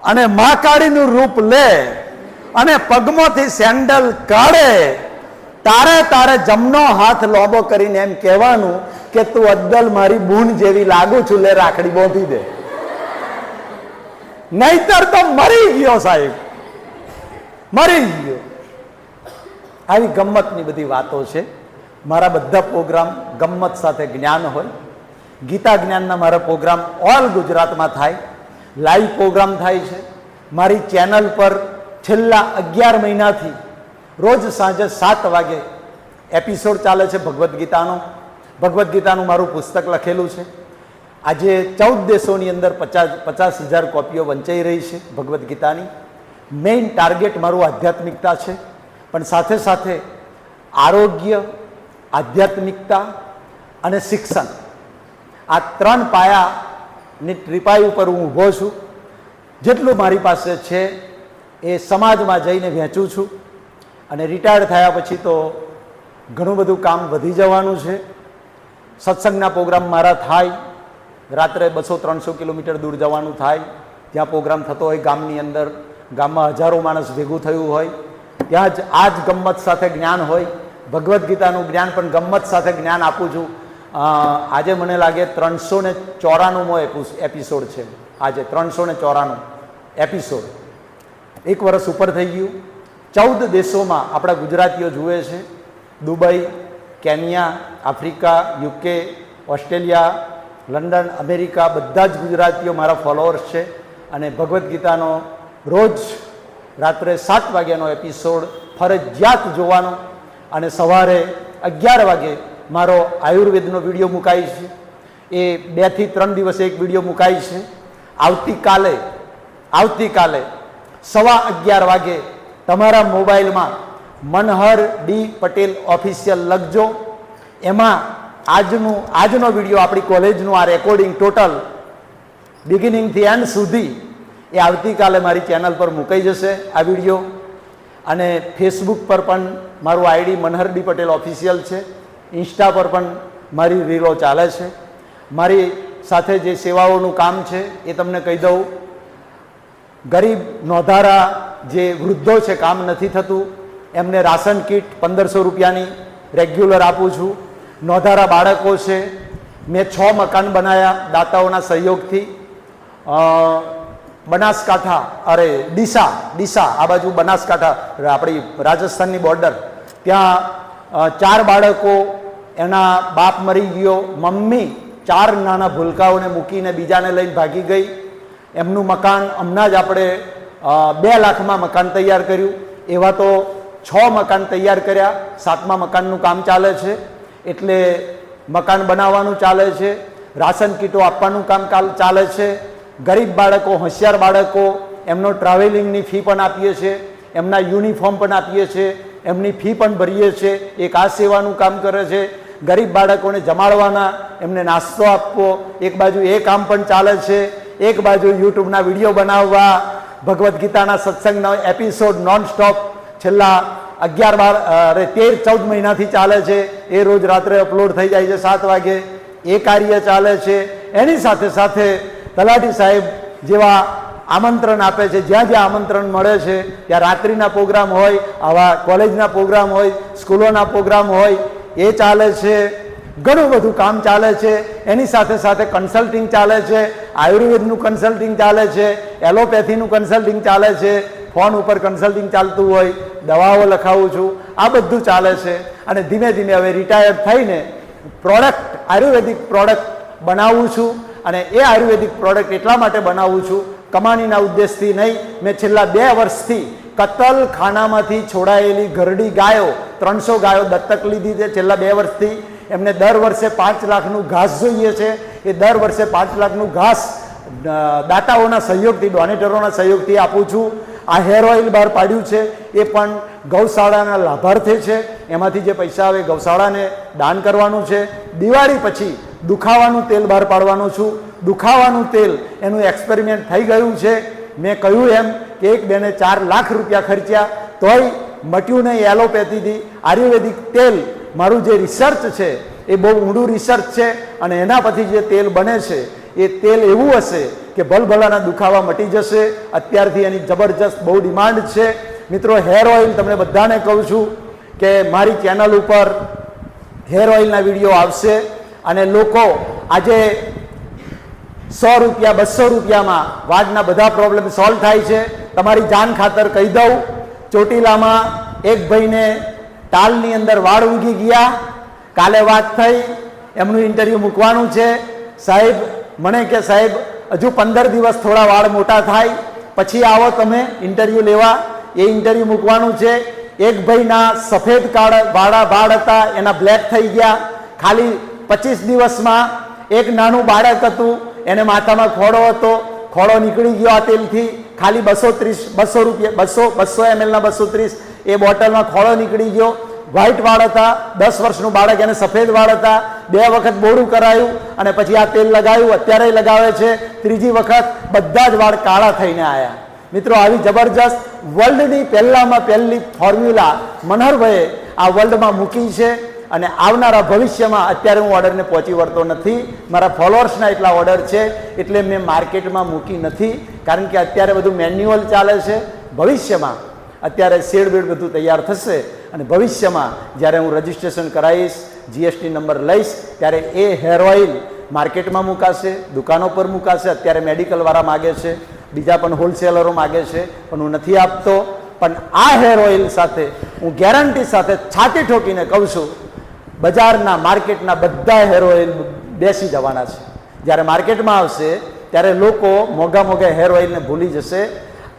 Speaker 1: અને મહાકાળીનું રૂપ લે અને પગમાંથી સેન્ડલ કાઢે, તારે જમણો હાથ લોબો કરીને એમ કહેવાનું કે તું અદ્દલ મારી બૂન જેવી લાગુ છું, લે રાખડી બાંધી દે. નહીતર તો મરી ગયો સાહેબ, મરી ગયો. આવી ગમ્મતની બધી વાતો છે. મારા બધા પ્રોગ્રામ ગમ્મત સાથે જ્ઞાન હોય. ગીતા જ્ઞાનના મારા પ્રોગ્રામ ઓલ ગુજરાતમાં થાય, લાઈવ પ્રોગ્રામ થાય છે. મારી ચેનલ પર છેલ્લા 11 મહિનાથી રોજ સાંજે 7 વાગે એપિસોડ ચાલે છે ભગવદ્ ગીતાનો. ભગવદ્ ગીતાનું મારું પુસ્તક લખેલું છે. આજે 14 દેશોની અંદર 50,000 કોપીઓ વંચાઈ રહી છે ભગવદ્ ગીતાની. મેઇન ટાર્ગેટ મારું આધ્યાત્મિકતા છે, પણ સાથે સાથે આરોગ્ય, આધ્યાત્મિકતા અને શિક્ષણ, આ 3 પાયાની ત્રિપાઈ ઉપર હું ઊભો છું. જેટલું મારી પાસે છે એ સમાજમાં જઈને વહેંચું છું. અને રિટાયર્ડ થયા પછી તો ઘણું બધું કામ વધી જવાનું છે. સત્સંગના પ્રોગ્રામ મારા થાય, રાત્રે 200-300 કિલોમીટર દૂર જવાનું થાય, જ્યાં પ્રોગ્રામ થતો હોય ગામની અંદર, ગામમાં હજારો માણસ ભેગું થયું હોય, ત્યાં જ આ જ ગમ્મત સાથે જ્ઞાન હોય. ભગવદ્ ગીતાનું જ્ઞાન પણ ગમ્મત સાથે જ્ઞાન આપું છું. આજે મને લાગે 394મો એપિસોડ છે. આજે 394 એપિસોડ, 1 વર્ષ ઉપર થઈ ગયું. 14 દેશોમાં આપણા ગુજરાતીઓ જુએ છે. Dubai, Kenya, Africa, UK, Australia, London, America, બધા જ ગુજરાતીઓ મારા ફોલોઅર્સ છે. અને ભગવદ્ ગીતાનો રોજ રાત્રે 7 વાગ્યાનો એપિસોડ ફરજિયાત જોવાનો. અને સવારે 11 વાગે મારો આયુર્વેદનો વિડીયો મુકાય છે. એ 2 થી 3 દિવસે એક વિડીયો મુકાય છે. આવતીકાલે 11:15 વાગે તમારા મોબાઈલમાં મનહર ડી પટેલ ઓફિશિયલ લખજો. એમાં આજનો વિડીયો, આપણી કોલેજનું આ રેકોર્ડિંગ ટોટલ બિગિનિંગથી એન્ડ સુધી એ આવતીકાલે મારી ચેનલ પર મુકાઈ જશે આ વિડીયો. અને ફેસબુક પર પણ મારું ID Manhar D Patel official છે. ઇન્સ્ટા પર પણ મારી રીલો ચાલે છે. મારી સાથે જે સેવાઓનું કામ છે એ તમને કહી દઉં. ગરીબ નોંધારા જે વૃદ્ધો છે, કામ નથી થતું, એમને રાશન કીટ 1500 રૂપિયાની રેગ્યુલર આપું છું. નોંધારા બાળકો છે, મેં 6 મકાન બનાવ્યા દાતાઓના સહયોગથી. બનાસકાંઠા ડીસા આ બાજુ બનાસકાંઠા આપણી રાજસ્થાનની બોર્ડર, ત્યાં 4 બાળકો, એના બાપ મરી ગયો, મમ્મી 4 નાના ભૂલકાઓને મૂકીને બીજાને લઈને ભાગી ગઈ. એમનું મકાન હમણાં જ આપણે 2 લાખમાં મકાન તૈયાર કર્યું. એવા તો 6 મકાન તૈયાર કર્યા, 7મા મકાનનું કામ ચાલે છે. એટલે મકાન બનાવવાનું ચાલે છે, રાશન કીટો આપવાનું કામ ચાલે છે. ગરીબ બાળકો, હોશિયાર બાળકો, એમનો ટ્રાવેલિંગની ફી પણ આપીએ છીએ, એમના યુનિફોર્મ પણ આપીએ છીએ, એમની ફી પણ ભરીએ છીએ. એક આ સેવાનું કામ કરે છે. ગરીબ બાળકોને જમાડવાના, એમને નાસ્તો આપવો, એક બાજુ એ કામ પણ ચાલે છે. એક બાજુ યુટ્યુબના વિડીયો બનાવવા, ભગવદ્ ગીતાના સત્સંગના એપિસોડ નોન સ્ટોપ છેલ્લા 13-14 મહિનાથી ચાલે છે. એ રોજ રાત્રે અપલોડ થઈ જાય છે 7 વાગે. એ કાર્ય ચાલે છે. એની સાથે સાથે તલાટી સાહેબ જેવા આમંત્રણ આપે છે, જ્યાં જ્યાં આમંત્રણ મળે છે ત્યાં રાત્રિના પ્રોગ્રામ હોય, આવા કોલેજના પ્રોગ્રામ હોય, સ્કૂલોના પ્રોગ્રામ હોય, એ ચાલે છે. ઘણું બધું કામ ચાલે છે. એની સાથે સાથે કન્સલ્ટિંગ ચાલે છે, આયુર્વેદનું કન્સલ્ટિંગ ચાલે છે, એલોપેથીનું કન્સલ્ટિંગ ચાલે છે, ફોન ઉપર કન્સલ્ટિંગ ચાલતું હોય, દવાઓ લખાવું છું, આ બધું ચાલે છે. અને ધીમે ધીમે હવે રિટાયર થઈને આયુર્વેદિક પ્રોડક્ટ બનાવું છું. અને એ આયુર્વેદિક પ્રોડક્ટ એટલા માટે બનાવું છું, કમાણીના ઉદ્દેશથી નહીં. મેં છેલ્લા 2 વર્ષથી કતલખાનામાંથી છોડાયેલી ઘરડી ગાયો, 300 ગાયો દત્તક લીધી છે છેલ્લા 2 વર્ષથી. એમને દર વર્ષે 5 લાખનું ઘાસ જોઈએ છે. એ દર વર્ષે 5 લાખનું ઘાસ દાતાઓના સહયોગથી, ડોનેટરોના સહયોગથી આપું છું. આ હેર ઓઇલ બહાર પાડ્યું છે, એ પણ ગૌશાળાના લાભાર્થી છે. એમાંથી જે પૈસા આવે ગૌશાળાને દાન કરવાનું છે. દિવાળી પછી દુખાવાનું તેલ બહાર પાડવાનું છું. દુખાવાનું તેલ એનું એક્સપેરિમેન્ટ થઈ ગયું છે. મેં કહ્યું એમ કે એક બેને 4 લાખ રૂપિયા ખર્ચ્યા તોય મટ્યું નહીં. એલોપેથીથી આયુર્વેદિક તેલ, મારું જે રિસર્ચ છે એ બહુ ઊંડું રિસર્ચ છે. અને એના પછી જે તેલ બને છે એ તેલ એવું હશે કે ભલભલાના દુખાવા મટી જશે. અત્યારથી એની જબરજસ્ત બહુ ડિમાન્ડ છે. મિત્રો, હેર ઓઇલ તમને બધાને કહું છું કે મારી ચેનલ ઉપર હેર ઓઇલના વિડીયો આવશે. અને લોકો આજે 100 રૂપિયા 200 રૂપિયામાં વાળના બધા પ્રોબ્લેમ સોલ્વ થાય છે. તમારી જાન ખાતર કહી દઉં, ચોટીલામાં એક ભાઈને ટાલની અંદર વાળ ઉગી ગયા. કાલે વાત થઈ, એમનું ઇન્ટરવ્યૂ મૂકવાનું છે. સાહેબ મને કે સાહેબ હજુ 15 દિવસ થોડા વાળ મોટા થાય પછી આવો તમે ઇન્ટરવ્યૂ લેવા. એ ઇન્ટરવ્યૂ મૂકવાનું છે. એક ભાઈના સફેદ વાળ હતા, એના બ્લેક થઈ ગયા. ખાલી 25 દિવસમાં એક નાનું બાળક હતું, એને માથામાં ખોડો હતો, ખોડો નીકળી ગયો આ તેલથી. ખાલી 200 રૂપિયા 200 ml ના 230 એ બોટલમાં ખોડો નીકળી ગયો. વ્હાઈટ વાળ હતા, 10 વર્ષનું બાળક, એને સફેદ વાળ હતા. 2 વખત બોરું કરાયું અને પછી આ તેલ લગાવ્યું. અત્યારે લગાવે છે. 3જી વખત બધા જ વાળ કાળા થઈને આવ્યા. મિત્રો, આવી જબરજસ્ત વર્લ્ડની પહેલામાં પહેલી ફોર્મ્યુલા મનહરભાઈએ આ વર્લ્ડમાં મૂકી છે. અને આવનારા ભવિષ્યમાં, અત્યારે હું ઓર્ડરને પહોંચી વળતો નથી, મારા ફોલોઅર્સના એટલા ઓર્ડર છે એટલે મેં માર્કેટમાં મૂકી નથી. કારણ કે અત્યારે બધું મેન્યુઅલ ચાલે છે. ભવિષ્યમાં અત્યારે શેડ બધું તૈયાર થશે અને ભવિષ્યમાં જ્યારે હું રજિસ્ટ્રેશન કરાવીશ, જીએસટી નંબર લઈશ, ત્યારે એ હેર ઓઇલ માર્કેટમાં મુકાશે, દુકાનો પર મુકાશે. અત્યારે મેડિકલવાળા માગે છે, બીજા પણ હોલસેલરો માગે છે, પણ હું નથી આપતો. પણ આ હેર ઓઇલ સાથે હું ગેરંટી સાથે છાતી ઠોકીને કહું છું, બજારના માર્કેટના બધા હેર ઓઇલ બેસી જવાના છે. જ્યારે માર્કેટમાં આવશે ત્યારે લોકો મોંઘા મોંઘા હેર ઓઇલને ભૂલી જશે.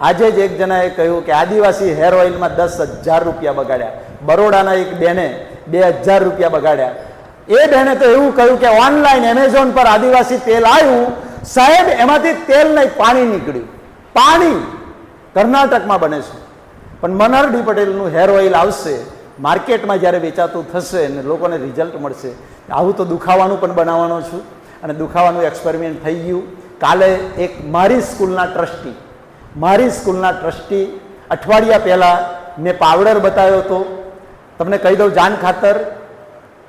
Speaker 1: આજે જ એક જણાએ કહ્યું કે આદિવાસી હેર ઓઇલમાં 10,000 રૂપિયા બગાડ્યા. બરોડાના એક બેને 2,000 રૂપિયા બગાડ્યા. એ બેને તો એવું કહ્યું કે ઓનલાઈન એમેઝોન પર આદિવાસી તેલ આવ્યું, સાહેબ એમાંથી તેલ નહીં, પાણી નીકળ્યું. પાણી કર્ણાટકમાં બને છે. પણ મનહર ડી પટેલનું હેર ઓઇલ આવશે, માર્કેટમાં જ્યારે વેચાતું થશે અને લોકોને રિઝલ્ટ મળશે. આવું તો દુખાવાનું પણ બનાવવાનો છું અને દુખાવાનું એક્સપેરિમેન્ટ થઈ ગયું. કાલે એક મારી સ્કૂલના ટ્રસ્ટી અઠવાડિયા પહેલાં મેં પાવડર બતાવ્યો હતો. તમને કહી દઉં જાન ખાતર,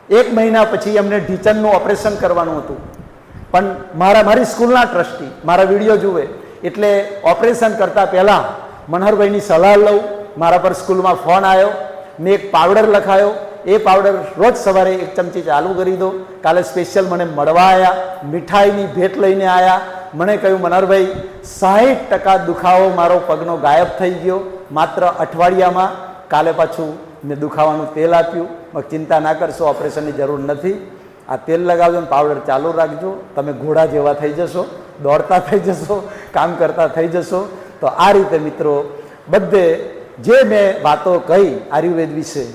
Speaker 1: 1 મહિના પછી એમને ઢીચણનું ઓપરેશન કરવાનું હતું. પણ મારી સ્કૂલના ટ્રસ્ટી મારા વિડીયો જુએ એટલે ઓપરેશન કરતાં પહેલાં મનહરભાઈની સલાહ લઉં. મારા પર સ્કૂલમાં ફોન આવ્યો, મેં એક પાવડર લખાયો, એ પાવડર રોજ સવારે 1 ચમચી ચાલુ કરી દો. કાલે સ્પેશિયલ મને મળવા આવ્યા, મીઠાઈની ભેટ લઈને આવ્યા. મને કહ્યું, મનોહરભાઈ 60% દુખાવો મારો પગનો ગાયબ થઈ ગયો માત્ર અઠવાડિયામાં. કાલે પાછું મેં દુખાવાનું તેલ આપ્યું. ચિંતા ના કરશો, ઓપરેશનની જરૂર નથી. આ તેલ લગાવજો ને પાવડર ચાલુ રાખજો, તમે ઘોડા જેવા થઈ જશો, દોડતા થઈ જશો, કામ કરતા થઈ જશો. તો આ રીતે મિત્રો બધે જે મેં વાતો કહી આયુર્વેદ વિશે,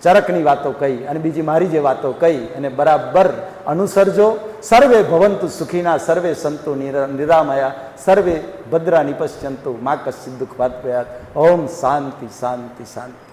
Speaker 1: ચરકની વાતો કહી અને બીજી મારી જે વાતો કહી એને બરાબર અનુસરજો. સર્વે ભવંતુ સુખીના, સર્વે સંતુ નિરામયા, સર્વે ભદ્રા નિપશ્યંતુ, મા કશ્ચિત દુઃખ ભાગ. ઓમ શાંતિ શાંતિ શાંતિ.